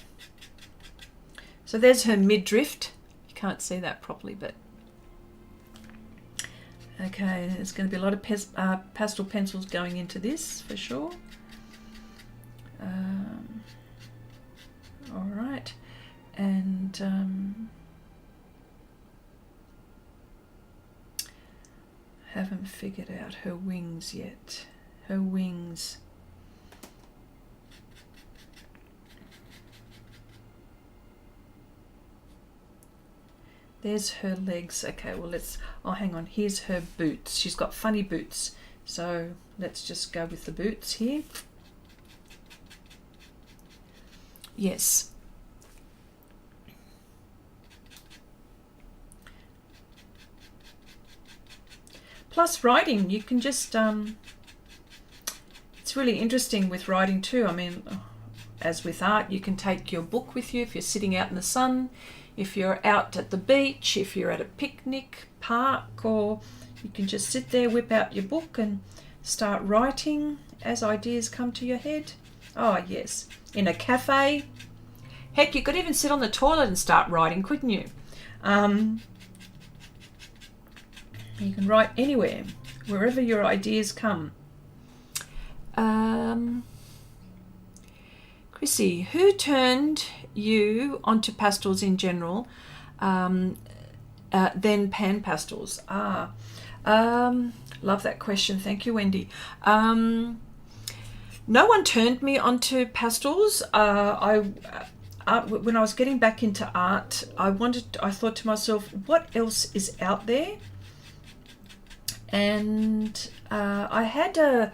So there's her Middrift. You can't see that properly, but. Okay, there's going to be a lot of pastel pencils going into this for sure. All right, and haven't figured out her wings yet. Her wings. There's her legs. Okay, well oh hang on, here's her boots. She's got funny boots. So let's just go with the boots here. Yes. Plus writing, you can just, it's really interesting with writing too. I mean, as with art, you can take your book with you if you're sitting out in the sun, if you're out at the beach, if you're at a picnic, park, or you can just sit there, whip out your book and start writing as ideas come to your head. Oh yes, in a cafe. Heck, you could even sit on the toilet and start writing, couldn't you? You can write anywhere, wherever your ideas come. Chrissy, who turned you onto pastels in general, then PanPastels? Love that question. Thank you, Wendy. No one turned me onto pastels. When I was getting back into art, I thought to myself, what else is out there? And I had a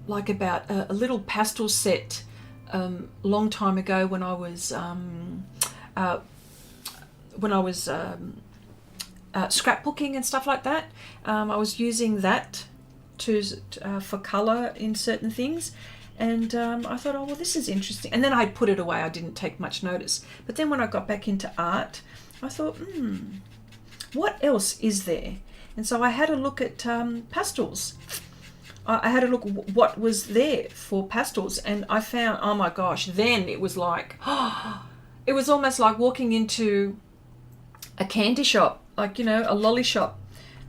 little pastel set long time ago when I was scrapbooking and stuff like that. I was using that for color in certain things, and I thought, oh well, this is interesting. And then I put it away. I didn't take much notice. But then when I got back into art, I thought, what else is there? And so I had a look at pastels. I had a look what was there for pastels, and I found, oh my gosh, then it was like, it was almost like walking into a candy shop, like, you know, a lolly shop.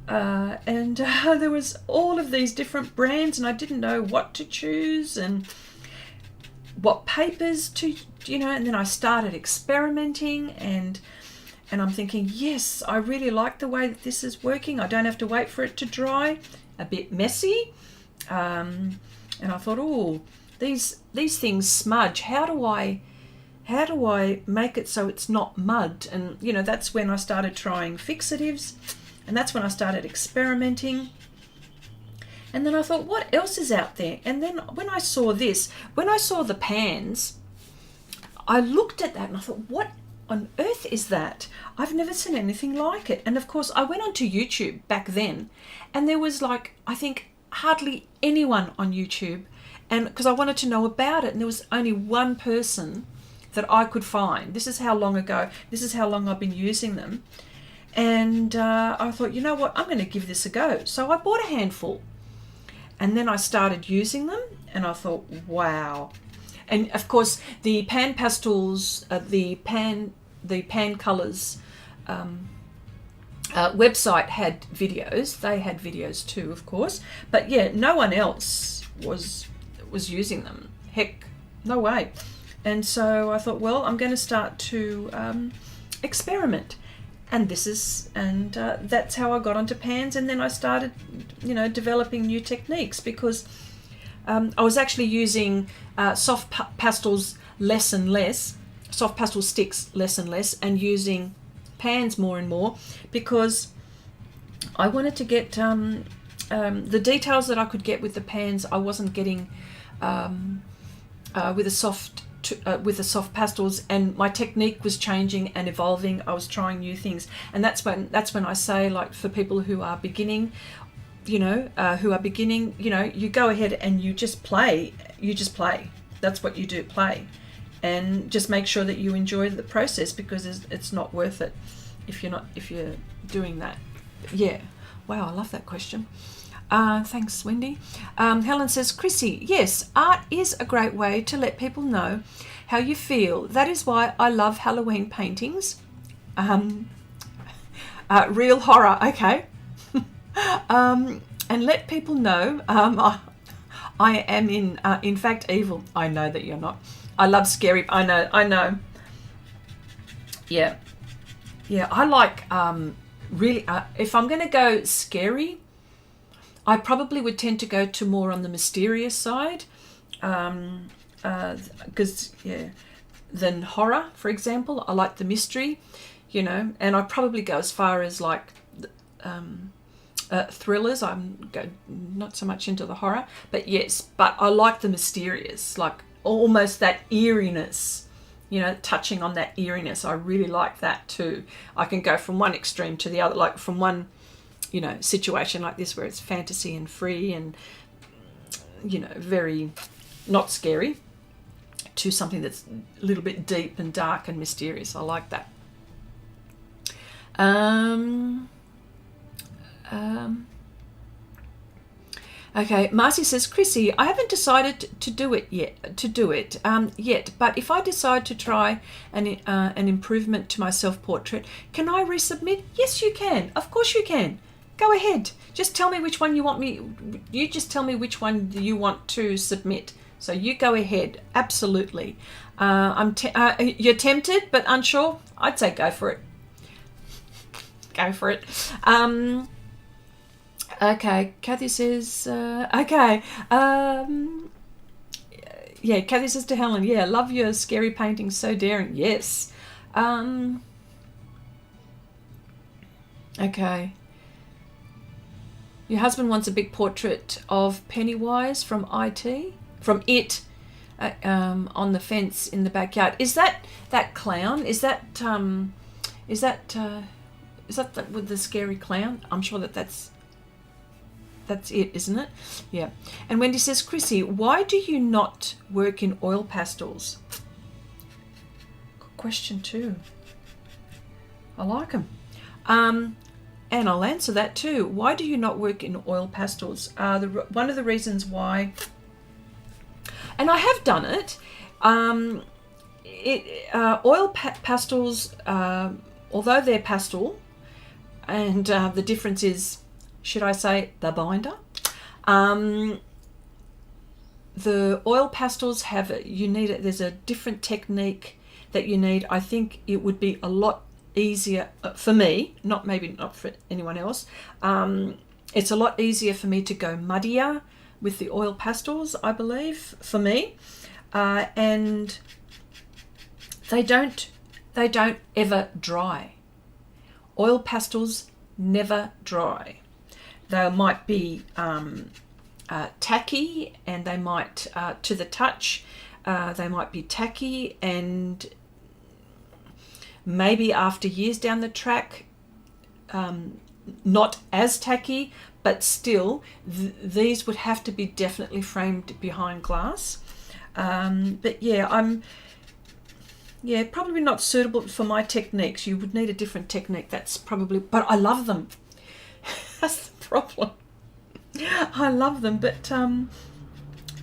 And there was all of these different brands, and I didn't know what to choose and what papers to, you know, and then I started experimenting, and I'm thinking, yes, I really like the way that this is working. I don't have to wait for it to dry. A bit messy. And I thought, oh, these things smudge. How do I make it so it's not mud? And, you know, that's when I started trying fixatives, and that's when I started experimenting. And then I thought, what else is out there? And then when I saw the pans, I looked at that and I thought, what on earth is that? I've never seen anything like it. And of course I went onto YouTube back then, and there was, like, I think hardly anyone on YouTube, and because I wanted to know about it, and there was only one person that I could find. This is how long ago, this is how long I've been using them. And I thought, you know what, I'm going to give this a go. So I bought a handful, and then I started using them, and I thought, wow. And of course, the PanPastels, the Pan Colors website had videos. They had videos too, of course. But yeah, no one else was using them. Heck, no way. And so I thought, well, I'm going to start to experiment. And that's how I got onto pans. And then I started, you know, developing new techniques, because I was actually using soft pastels less and less, soft pastel sticks less and less, and using pans more and more, because I wanted to get the details that I could get with the pans. I wasn't getting with the soft pastels, and my technique was changing and evolving. I was trying new things, and that's when I say, like, for people who are beginning, you know, you go ahead and you just play. That's what you do, play. And just make sure that you enjoy the process, because it's not worth it if you're doing that. Yeah. Wow, I love that question. Thanks, Wendy. Helen says, Chrissy, yes, art is a great way to let people know how you feel. That is why I love Halloween paintings. Real horror, okay. And let people know I am in fact evil. I know that you're not. I love scary. I know. Yeah. I like really. If I'm going to go scary, I probably would tend to go to more on the mysterious side, because than horror, for example. I like the mystery, you know, and I probably go as far as like thrillers. I'm not so much into the horror, but yes, but I like the mysterious, like almost that eeriness, you know, touching on that eeriness. I really like that too. I can go from one extreme to the other, like from one, you know, situation like this where it's fantasy and free and, you know, very not scary, to something that's a little bit deep and dark and mysterious. I like that. Okay, Marcy says, Chrissy, I haven't decided to do it yet. But if I decide to try an improvement to my self-portrait, can I resubmit? Yes, you can. Of course you can. Go ahead. Just tell me which one you want me. You just tell me which one you want to submit. So you go ahead. Absolutely. You're tempted but unsure. I'd say go for it. Go for it. Okay, Kathy says, yeah, Kathy says to Helen, yeah, love your scary paintings, so daring. Yes. Okay. Your husband wants a big portrait of Pennywise from It, on the fence in the backyard. Is that clown? Is that with the scary clown? I'm sure that's it, isn't it? Yeah. And Wendy says, Chrissy, why do you not work in oil pastels? Good question too. I like them. And I'll answer that too. Why do you not work in oil pastels? One of the reasons why, and I have done it, oil pastels, although they're pastel, and the difference is, should I say, the binder. The oil pastels there's a different technique that you need. I think it would be a lot easier for me, not for anyone else. It's a lot easier for me to go muddier with the oil pastels, I believe, for me. And they don't ever dry. Oil pastels never dry. They might be tacky, and they might, to the touch, they might be tacky, and maybe after years down the track, not as tacky, but still, these would have to be definitely framed behind glass. But yeah, probably not suitable for my techniques. You would need a different technique. That's probably, but I love them. That's the problem. I love them, but and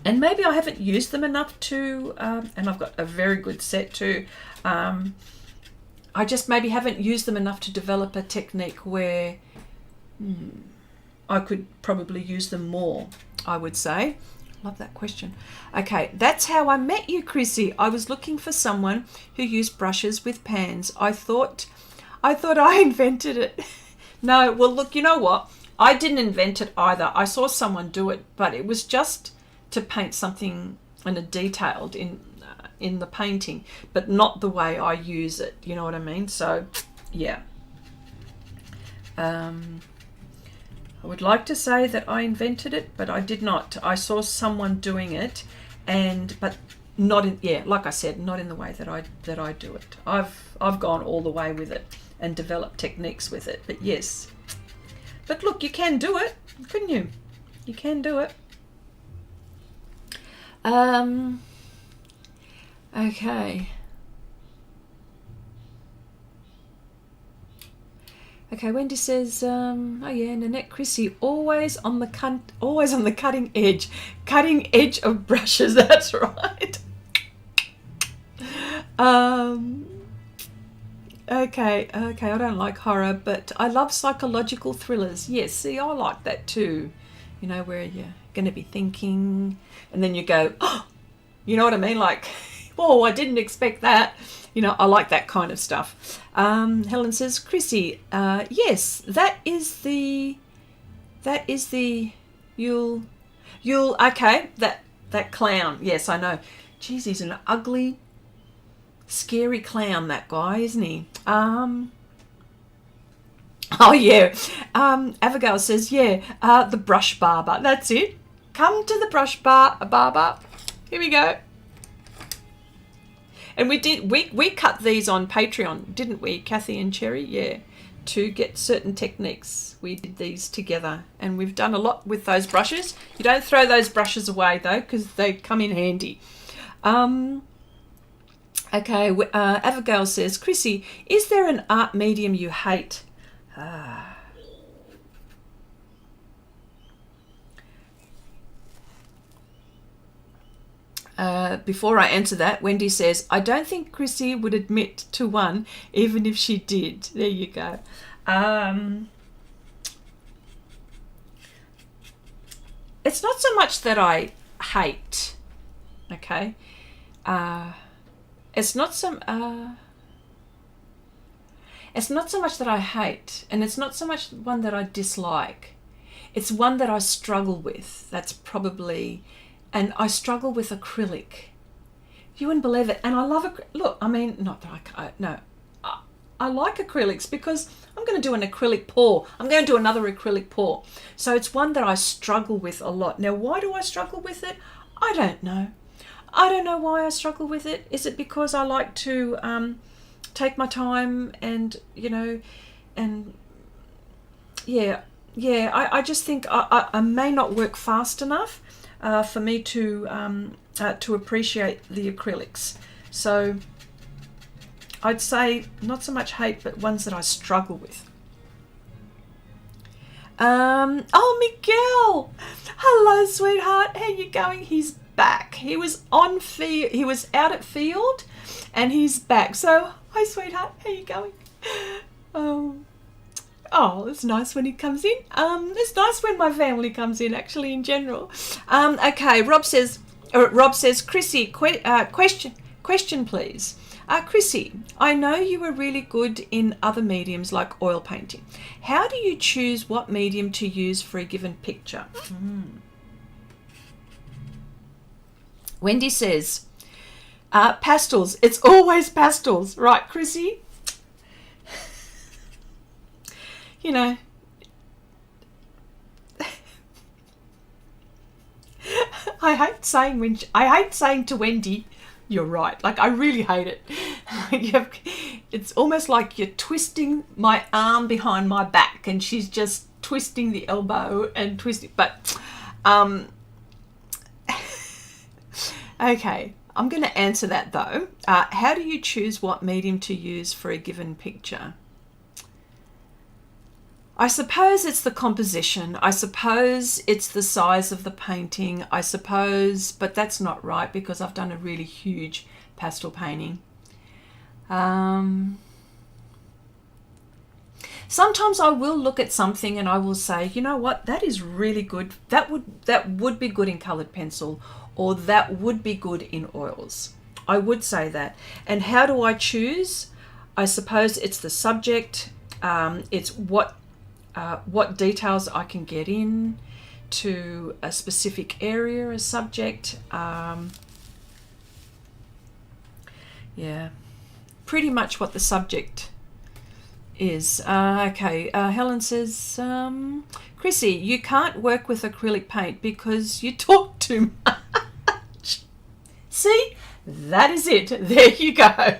maybe I haven't used them enough to, and I've got a very good set too. I just maybe haven't used them enough to develop a technique where I could probably use them more, I would say. Love that question. Okay, that's how I met you, Chrissy. I was looking for someone who used brushes with pans. I thought I invented it. No, well, look, you know what? I didn't invent it either. I saw someone do it, but it was just to paint something in a detailed in the painting, but not the way I use it. You know what I mean? So, yeah. I would like to say that I invented it, but I did not. I saw someone doing it, but not in, yeah, like I said, not in the way that I do it. I've gone all the way with it and developed techniques with it. But yes. But look, you can do it, couldn't you? You can do it. Okay. Okay, Wendy says, oh yeah, Nanette, Chrissy, always on the cutting edge of brushes. That's right. Okay, I don't like horror, but I love psychological thrillers. Yes, see, I like that too. You know, where you're going to be thinking, and then you go, oh, you know what I mean? Like, oh, I didn't expect that. You know, I like that kind of stuff. Helen says, Chrissy, yes, that is the you'll okay, that clown. Yes, I know. Geez, he's an ugly, scary clown, that guy, isn't he? Oh yeah, Abigail says, yeah, the brush barber. That's it. Come to the brush barber. Here we go. And we cut these on Patreon, didn't we, Kathy and Cherry? Yeah, to get certain techniques. We did these together, and we've done a lot with those brushes. You don't throw those brushes away though, because they come in handy. Okay, Abigail says, Chrissy, is there an art medium you hate? Before I answer that, Wendy says, I don't think Chrissy would admit to one, even if she did. There you go. It's not so much that I hate, okay? It's not so much that I hate, and it's not so much one that I dislike. It's one that I struggle with. That's probably... And I struggle with acrylic. You wouldn't believe it. And I love look, I mean, not that I like acrylics because I'm going to do an acrylic pour. I'm going to do another acrylic pour. So it's one that I struggle with a lot. Now, why do I struggle with it? I don't know. I don't know why I struggle with it. Is it because I like to take my time and, you know, and yeah, I just think I may not work fast enough for me to appreciate the acrylics. So I'd say not so much hate, but ones that I struggle with. Oh, Miguel, hello, sweetheart. How you going? He's back. He was on field. He was out at field, and he's back. So, hi, sweetheart. How you going? Oh, it's nice when he comes in. It's nice when my family comes in, actually, in general. Okay, Rob says, Chrissy, question, please. Chrissy, I know you were really good in other mediums like oil painting. How do you choose what medium to use for a given picture? Wendy says, pastels. It's always pastels. Right, Chrissy? You know, I hate saying to Wendy, you're right. Like, I really hate it. It's almost like you're twisting my arm behind my back, and she's just twisting the elbow and twisting. But, okay, I'm going to answer that though. How do you choose what medium to use for a given picture? I suppose it's the composition. I suppose it's the size of the painting. I suppose, but that's not right because I've done a really huge pastel painting. Sometimes I will look at something and I will say, you know what, that is really good. That would be good in colored pencil, or that would be good in oils. I would say that. And how do I choose? I suppose it's the subject. It's what details I can get in to a specific area, a subject. Yeah, pretty much what the subject is. Okay, Helen says, Chrissy, you can't work with acrylic paint because you talk too much. See, that is it. There you go.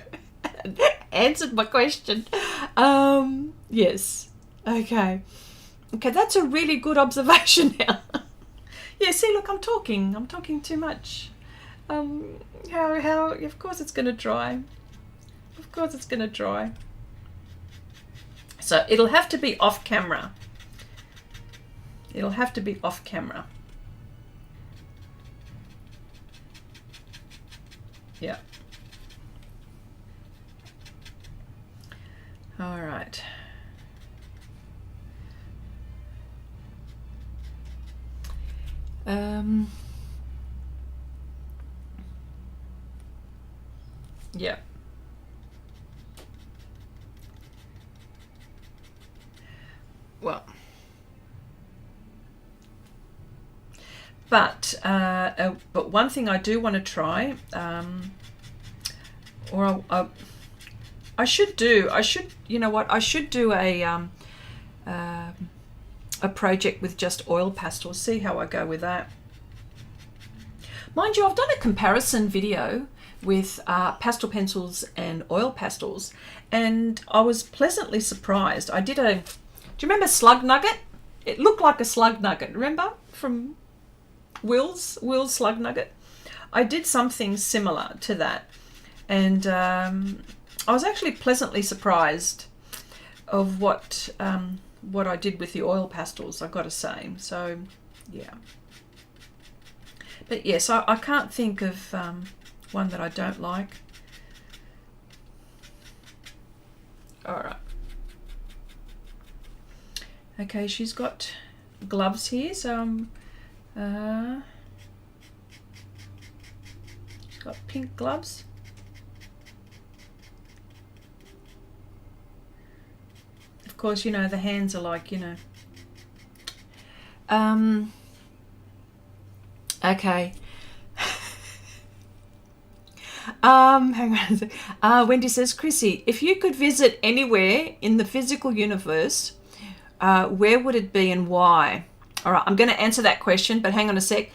Answered my question. Yes. Okay, that's a really good observation now. Yeah, see, look, I'm talking too much. How, of course it's going to dry. Of course it's going to dry. So it'll have to be off camera. It'll have to be off camera. Yeah. All right. Yeah. Well, but one thing I do want to try, or I should, you know what, I should do a a project with just oil pastels, see how I go with that. Mind you, I've done a comparison video with pastel pencils and oil pastels, and I was pleasantly surprised. I did a, do you remember Slug Nugget? It looked like a slug nugget, remember? From Will's Slug Nugget. I did something similar to that, and I was actually pleasantly surprised of what I did with the oil pastels, I've got to say. So, yeah. But yes, I can't think of one that I don't like. All right. Okay, she's got gloves here, so she's got pink gloves. Of course, you know, the hands are like, you know. Okay. Hang on a sec. Wendy says, Chrissy, if you could visit anywhere in the physical universe, where would it be and why? All right, I'm going to answer that question, but hang on a sec.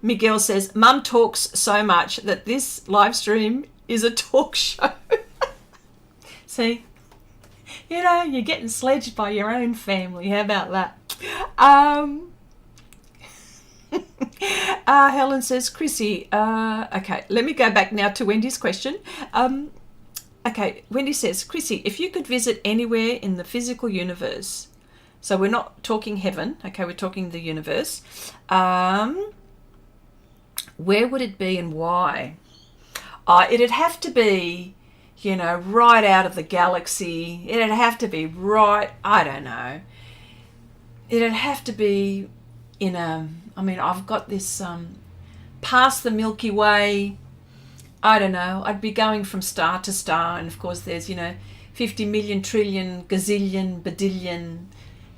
Miguel says, Mum talks so much that this live stream is a talk show. See, you know, you're getting sledged by your own family. How about that? Helen says, Chrissy, okay, let me go back now to Wendy's question. Okay, Wendy says, Chrissy, if you could visit anywhere in the physical universe, so we're not talking heaven, okay, we're talking the universe, where would it be and why? It'd have to be, you know, right out of the galaxy. It'd have to be right, I don't know. It'd have to be in a, I mean, I've got this past the Milky Way. I don't know. I'd be going from star to star, and of course there's, you know, 50 million, trillion, gazillion, badillion,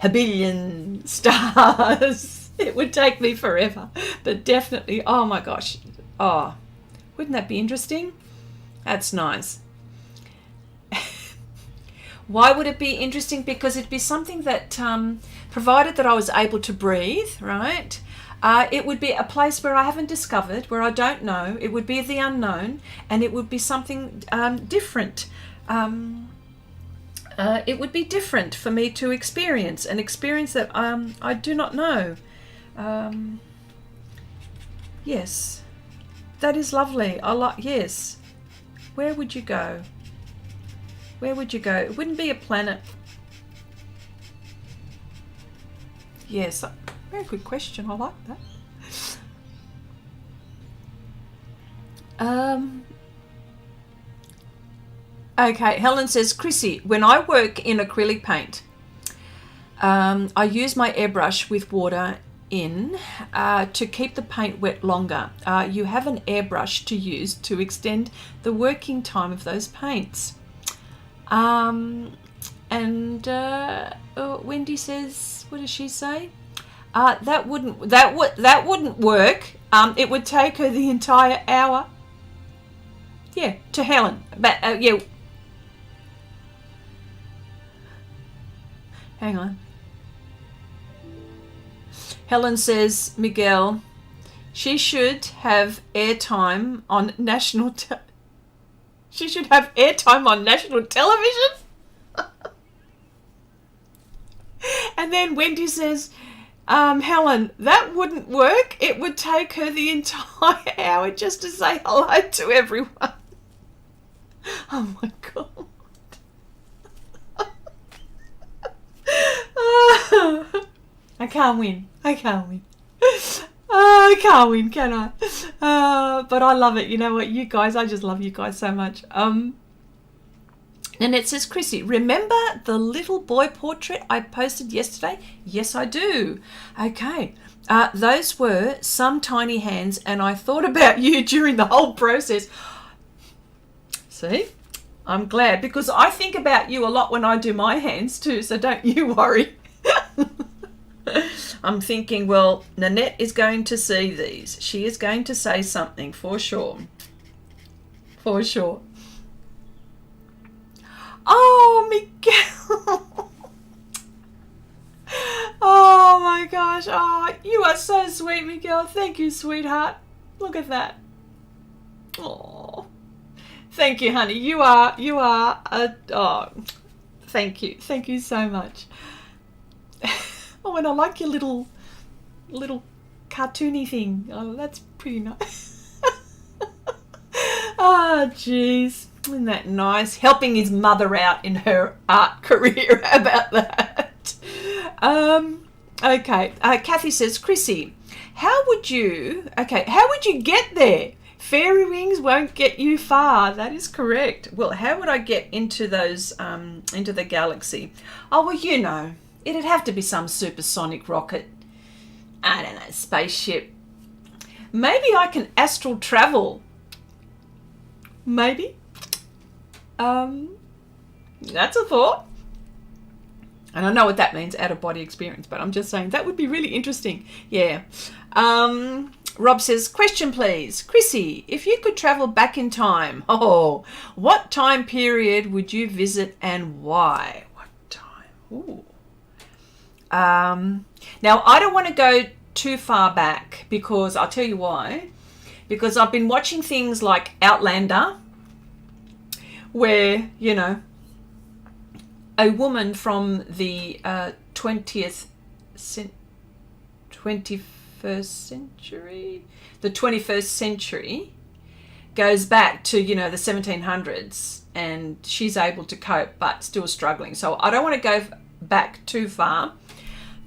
habillion stars. It would take me forever, but definitely, oh my gosh. Oh, wouldn't that be interesting? That's nice. Why would it be interesting? Because it'd be something that, provided that I was able to breathe, right? It would be a place where I haven't discovered, where I don't know. It would be the unknown, and it would be something different. It would be different for me to experience, an experience that I do not know. Yes, that is lovely. I like, yes. Where would you go? Where would you go? It wouldn't be a planet. Yes, very good question. I like that. Okay, Helen says, Chrissy, when I work in acrylic paint, I use my airbrush with water in to keep the paint wet longer. You have an airbrush to use to extend the working time of those paints. Wendy says, what does she say? That wouldn't work. It would take her the entire hour. Yeah, to Helen. But yeah. Hang on. Helen says, Miguel, she should have airtime on national. She should have airtime on national television. And then Wendy says, Helen, that wouldn't work. It would take her the entire hour just to say hello to everyone. Oh my God. I can't win. I can't win. I can't win, can I? But I love it. You know what, you guys, I just love you guys so much. And it says, Chrissy, remember the little boy portrait I posted yesterday? Yes, I do. Okay. Those were some tiny hands, and I thought about you during the whole process. See? I'm glad, because I think about you a lot when I do my hands too, so don't you worry. I'm thinking, well, Nanette is going to see these. She is going to say something for sure. For sure. Oh, Miguel. gosh. Oh, you are so sweet, Miguel. Thank you, sweetheart. Look at that. Oh, thank you, honey. You are oh, thank you so much. Oh, and I like your little cartoony thing. Oh, that's pretty nice. Oh, jeez, isn't that nice? Helping his mother out in her art career. How about that? Okay. Kathy says, Chrissy, how would you get there? Fairy wings won't get you far. That is correct. Well, how would I get into those, into the galaxy? Oh, well, you know, it'd have to be some supersonic rocket. I don't know, spaceship. Maybe I can astral travel. Maybe. That's a thought. And I know what that means, out of body experience, but I'm just saying that would be really interesting. Yeah. Rob says, question please. Chrissy, if you could travel back in time, what time period would you visit and why? What time? Ooh. Now, I don't want to go too far back because I'll tell you why. Because I've been watching things like Outlander, where, you know, a woman from the 21st century goes back to, you know, the 1700s, and she's able to cope but still struggling. So I don't want to go back too far,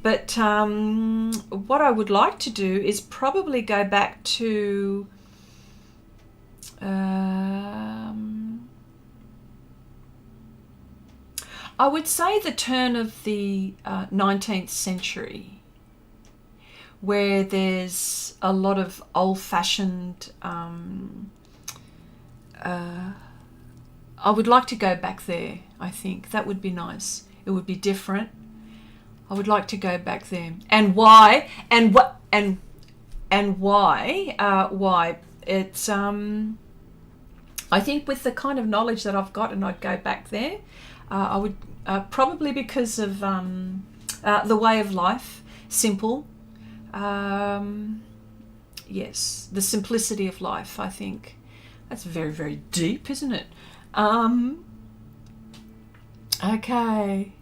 but what I would like to do is probably go back to I would say the turn of the 19th century, where there's a lot of old-fashioned I would like to go back there. I think that would be nice. It would be different. I would like to go back there. And why? And what? And why? Why? It's I think with the kind of knowledge that I've got, and I'd go back there. I would probably because of the way of life, simple. Yes, the simplicity of life. I think that's very, very deep, isn't it? Okay.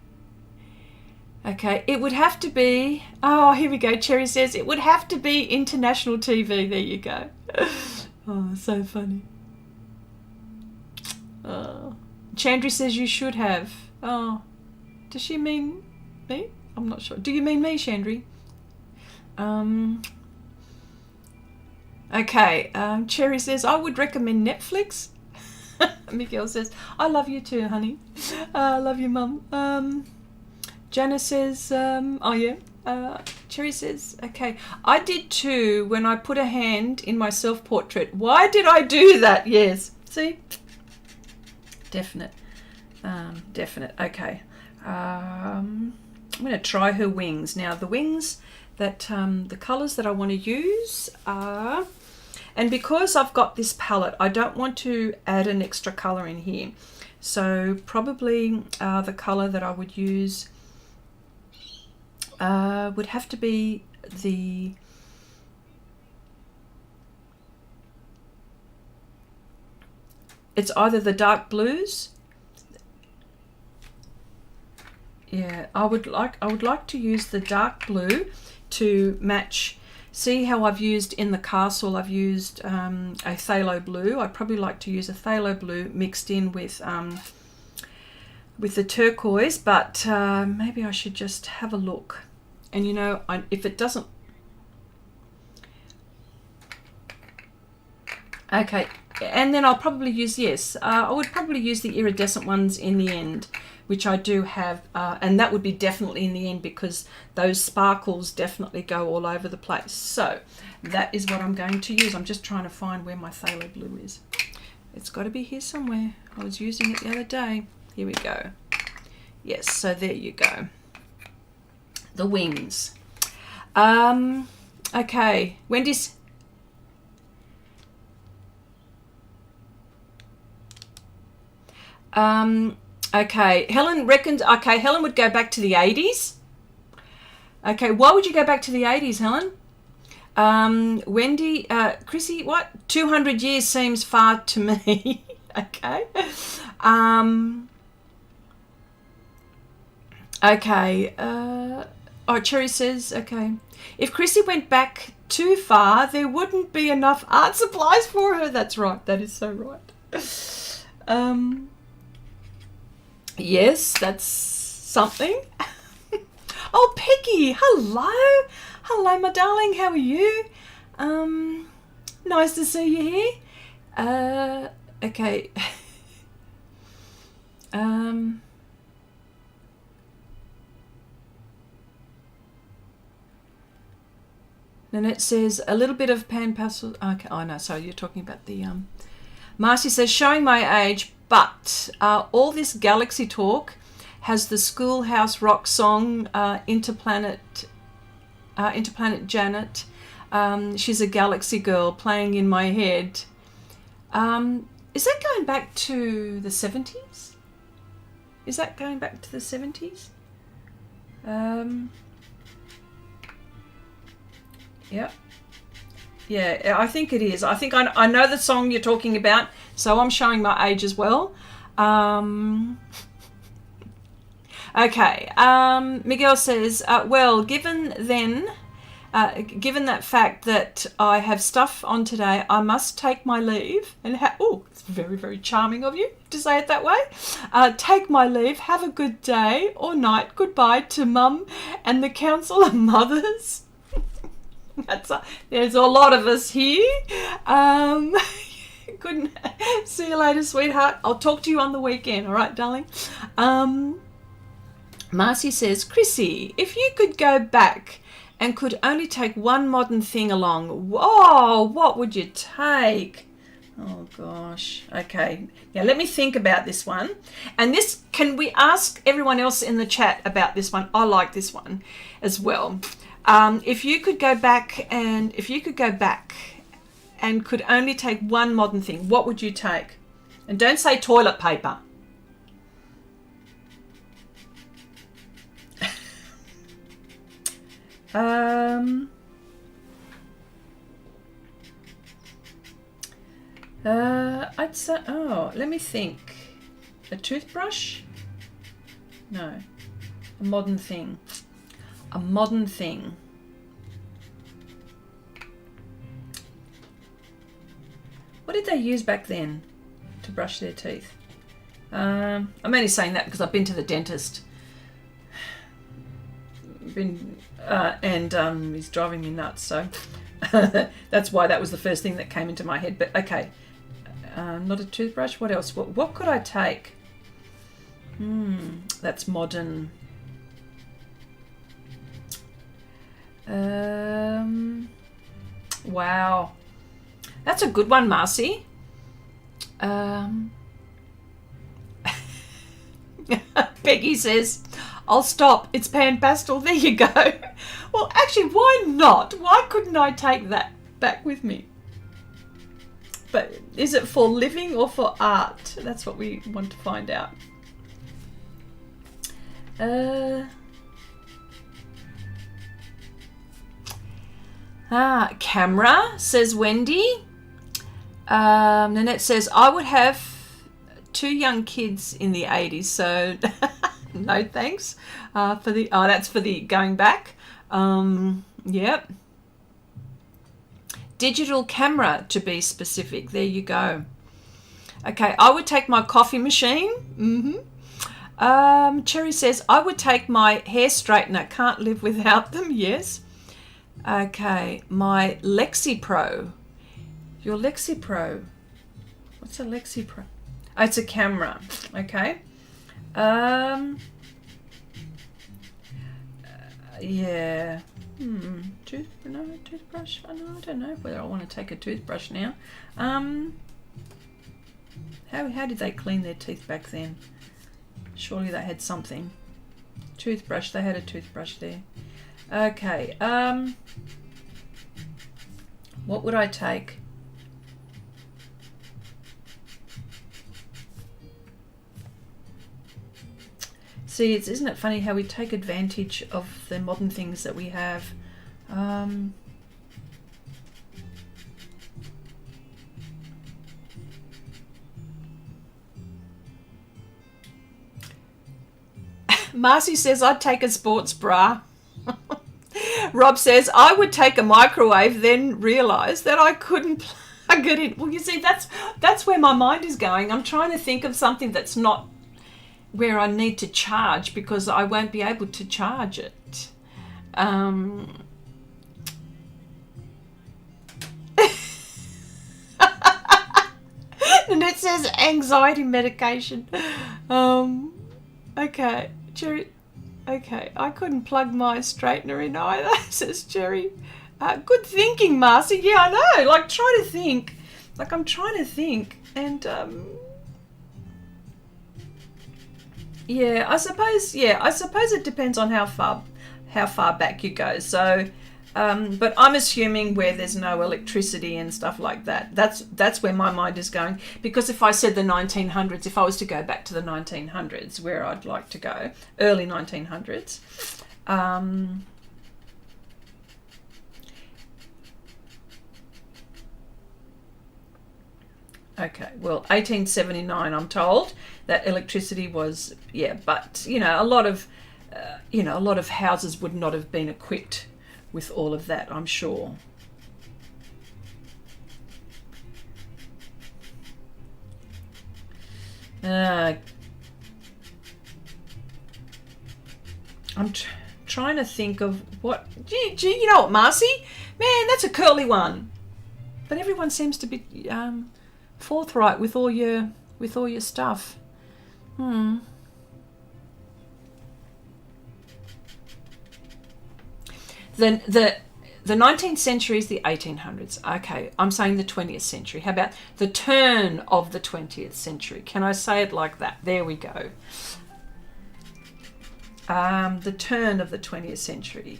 It would have to be. Oh, here we go. Cherry says it would have to be international TV. There you go. Oh, so funny. Chandra says you should have. Oh, does she mean me? I'm not sure. Do you mean me, Chandri? Okay. Cherry says I would recommend Netflix. Miguel says I love you too, honey. I love you, Mum. Jana says, oh yeah. Cherry says, okay. I did too when I put a hand in my self-portrait. Why did I do that? Yes. See? Definite. Definite. Okay. I'm going to try her wings. Now, the wings that, the colours that I want to use are, and because I've got this palette, I don't want to add an extra colour in here. So probably the colour that I would use would have to be the it's either the dark blues. Yeah, I would like to use the dark blue to match. See how I've used in the castle, I've used a phthalo blue. I'd probably like to use a phthalo blue mixed in with the turquoise, but maybe I should just have a look. And you know, if it doesn't, okay, and then I'll probably use, yes, I would probably use the iridescent ones in the end, which I do have, and that would be definitely in the end because those sparkles definitely go all over the place. So that is what I'm going to use. I'm just trying to find where my phthalo blue is. It's got to be here somewhere. I was using it the other day. Here we go. Yes, so there you go. The wings. Okay, Wendy's. Okay, Helen reckons, okay, Helen would go back to the 80s. Okay, why would you go back to the 80s, Helen? Wendy, Chrissy, what? 200 years seems far to me. Okay. Okay. Cherry says, okay. If Chrissy went back too far, there wouldn't be enough art supplies for her. That's right. That is so right. Yes, that's something. Oh, Peggy, hello. Hello, my darling. How are you? Nice to see you here. Okay. Nanette says a little bit of PanPastels. Okay, oh no, sorry, you're talking about the Marcy says showing my age, but all this galaxy talk has the Schoolhouse Rock song Interplanet Janet. She's a galaxy girl playing in my head. Is that going back to the 70s? Is that going back to the 70s? Yeah. Yeah, I think it is. I think I know the song you're talking about, so I'm showing my age as well. Okay. Miguel says, well, given that fact that I have stuff on today, I must take my leave and oh, it's very, very charming of you to say it that way. Take my leave, have a good day or night, goodbye to Mum and the Council of Mothers. There's a lot of us here. Good. See you later, sweetheart. I'll talk to you on the weekend. All right, darling. Marcy says, Chrissy, if you could go back and could only take one modern thing along, whoa, what would you take? Oh gosh. Okay. Yeah, let me think about this one. And this, can we ask everyone else in the chat about this one? I like this one as well. If you could go back and could only take one modern thing, what would you take? And don't say toilet paper. I'd say, let me think. A toothbrush? No. A modern thing. A modern thing. What did they use back then to brush their teeth? I'm only saying that because I've been to the dentist. And he's driving me nuts, so that's why that was the first thing that came into my head. But okay, not a toothbrush. What else? What could I take? That's modern. Wow, that's a good one, Marcy. Peggy says, I'll stop. It's PanPastel. There you go. Well, actually, why not? Why couldn't I take that back with me? But is it for living or for art? That's what we want to find out. Camera, says Wendy. Nanette says, I would have 2 young kids in the 80s, so no thanks. That's for the going back. Yep. Digital camera, to be specific. There you go. Okay, I would take my coffee machine. Cherry says, I would take my hair straightener. Can't live without them. Yes. Okay, my LexiPro. Your LexiPro. What's a LexiPro? Oh, it's a camera. Okay. Yeah. Toothbrush. I don't know whether I want to take a toothbrush now. How did they clean their teeth back then? Surely they had something. Toothbrush. They had a toothbrush there. Okay. What would I take? See, isn't it funny how we take advantage of the modern things that we have? Marcy says, I'd take a sports bra. Rob says, I would take a microwave, then realise that I couldn't plug it in. Well, you see, that's where my mind is going. I'm trying to think of something that's not where I need to charge, because I won't be able to charge it. And it says anxiety medication. Okay, Jerry. Okay, I couldn't plug my straightener in either, says Jerry. Good thinking, Marcy. Yeah, I know. Like, try to think. Like, I'm trying to think. And, yeah, I suppose it depends on how far back you go. So, but I'm assuming where there's no electricity and stuff like that. That's where my mind is going. Because if I said the 1900s, if I was to go back to the 1900s, where I'd like to go, early 1900s. Okay, well, 1879, I'm told that electricity was, yeah, but a lot of houses would not have been equipped with all of that, I'm sure. I'm trying to think of what. Gee, you know what, Marcy? Man, that's a curly one. But everyone seems to be forthright with all your stuff. The 19th century is the 1800s. Okay, I'm saying the 20th century. How about the turn of the 20th century? Can I say it like that? There we go. The turn of the 20th century.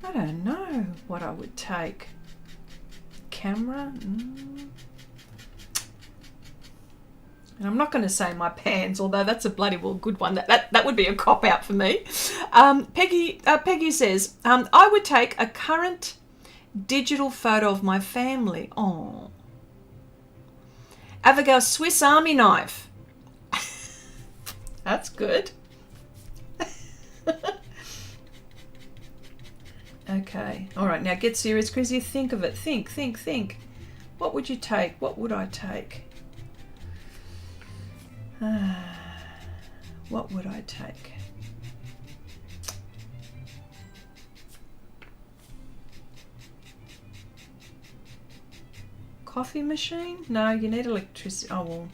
I don't know what I would take. Camera? And I'm not going to say my pans, although that's a bloody well good one. That would be a cop-out for me. Peggy says, I would take a current digital photo of my family. Oh. Abigail, Swiss Army knife. That's good. Okay. All right, now get serious, Chrissy. Think of it. Think. What would you take? What would I take? What would I take? Coffee machine? No, you need electricity. Oh, well.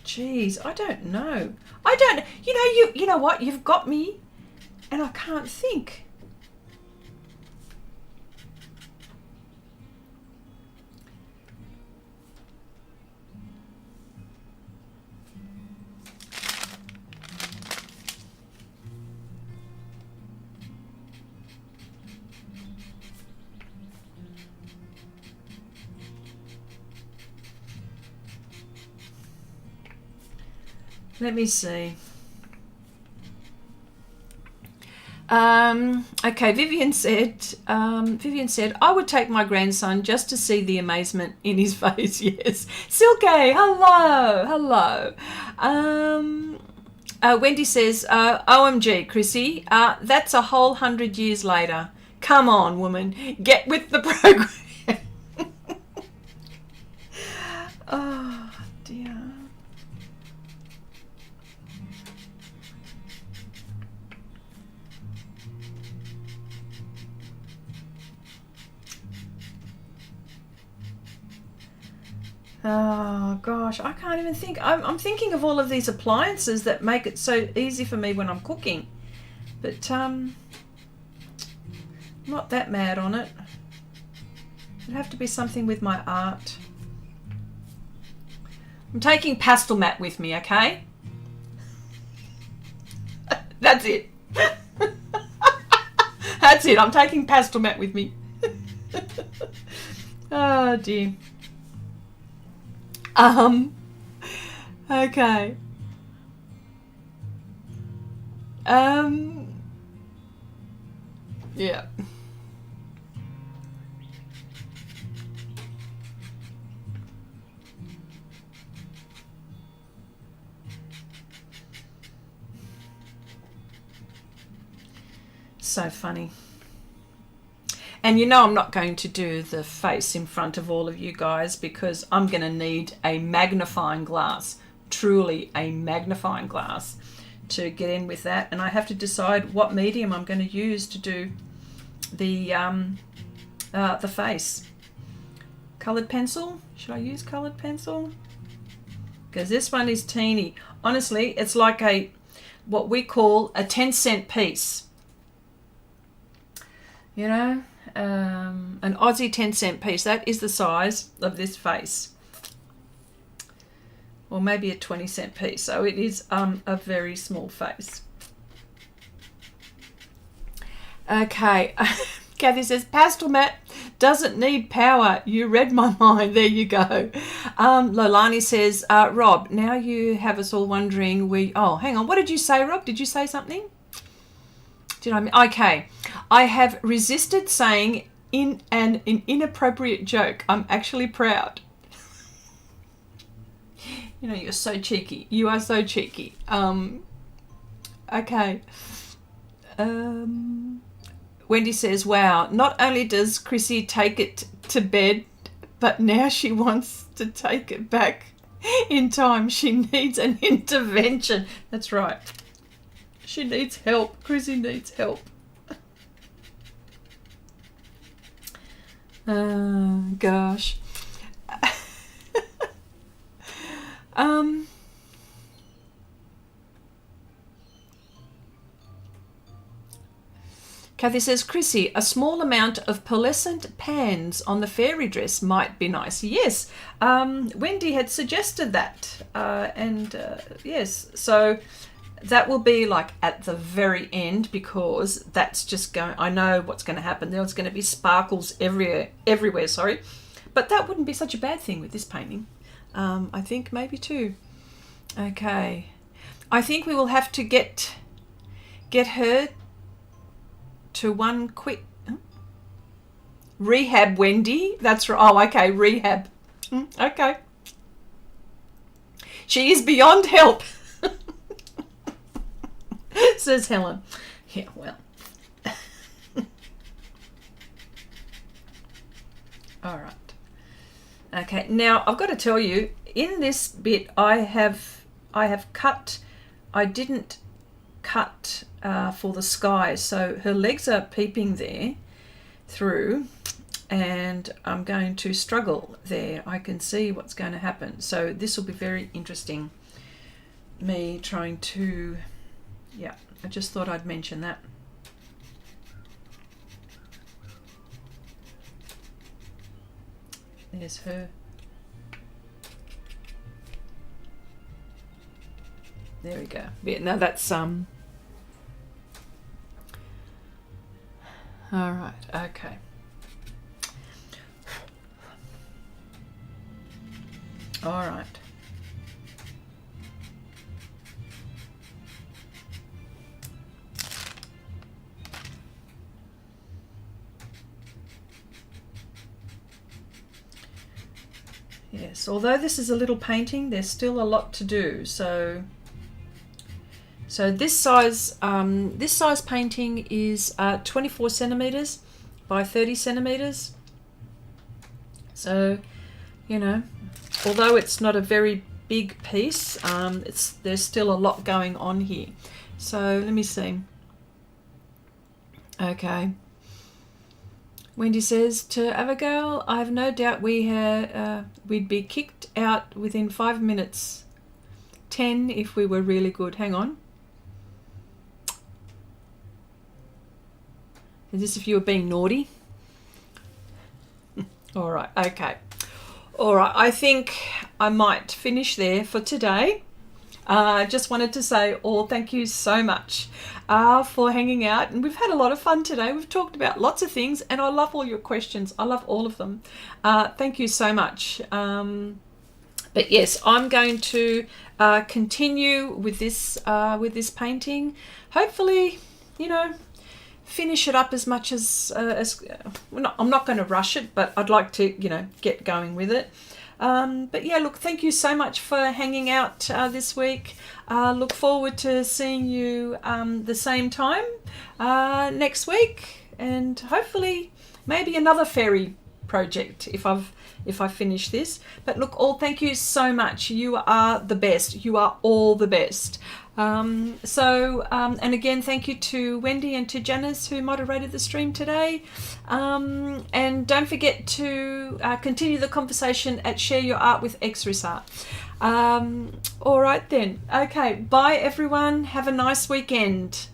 Jeez, I don't know. You know what? You've got me and I can't think. Let me see. Okay, Vivian said, I would take my grandson just to see the amazement in his face. Yes. Silke, hello. Wendy says, OMG, Chrissy, that's a whole 100 years later. Come on, woman, get with the program. Oh, dear. Oh gosh, I can't even think. I'm thinking of all of these appliances that make it so easy for me when I'm cooking, but not that mad on it. It'd have to be something with my art. I'm taking Pastelmat with me, okay? That's it. That's it. I'm taking Pastelmat with me. Oh dear. Okay. Yeah. So funny. And you know I'm not going to do the face in front of all of you guys because I'm going to need a magnifying glass, truly a magnifying glass, to get in with that. And I have to decide what medium I'm going to use to do the face. Coloured pencil? Should I use coloured pencil? Because this one is teeny. Honestly, it's like what we call a 10-cent piece. You know, an Aussie 10-cent piece. That is the size of this face. Or maybe a 20-cent piece. So it is a very small face. Okay. Kathy says, Pastelmat doesn't need power. You read my mind. There you go. Lolani says, Rob, now you have us all wondering. Oh, hang on. What did you say, Rob? Did you say something? Okay. I have resisted saying in an inappropriate joke. I'm actually proud. You know, you're so cheeky. You are so cheeky. Okay. Wendy says, wow, not only does Chrissy take it to bed, but now she wants to take it back in time. She needs an intervention. That's right. She needs help. Chrissy needs help. Oh, gosh. Kathy says, Chrissy, a small amount of pearlescent pans on the fairy dress might be nice. Yes, Wendy had suggested that. Yes, so that will be like at the very end because that's just going, I know what's going to happen. There's going to be sparkles everywhere, sorry. But that wouldn't be such a bad thing with this painting. I think maybe too. Okay. I think we will have to get her to one quick rehab, Wendy. That's right. Oh, okay, rehab. Okay. She is beyond help, says Helen. Yeah, well. All right. Okay, now I've got to tell you, in this bit I have cut, I didn't cut for the sky, so her legs are peeping there through, and I'm going to struggle there. I can see what's going to happen, so this will be very interesting, me trying to, yeah, I just thought I'd mention that. There's her. There we go. Yeah, now that's all right. Okay. All right. Yes, although this is a little painting, there's still a lot to do. So this size painting is 24 centimeters by 30 centimeters. So, you know, although it's not a very big piece, there's still a lot going on here. So let me see. Okay. Wendy says, to Abigail, I have no doubt we'd be kicked out within 5 minutes, 10 if we were really good. Hang on. Is this if you were being naughty? All right, okay. All right, I think I might finish there for today. Just wanted to say all thank you so much for hanging out, and we've had a lot of fun today. We've talked about lots of things, and I love all your questions. I love all of them. Thank you so much. But yes, I'm going to continue with this painting. Hopefully, you know, finish it up as much as I'm not going to rush it, but I'd like to, you know, get going with it. But yeah, look, thank you so much for hanging out this week. Look forward to seeing you the same time next week, and hopefully maybe another fairy project if I finish this. But look, all thank you so much. You are the best. You are all the best. And again, thank you to Wendy and to Janice who moderated the stream today. And don't forget to continue the conversation at Share Your Art with Xrissart. All right then. Okay, bye everyone. Have a nice weekend.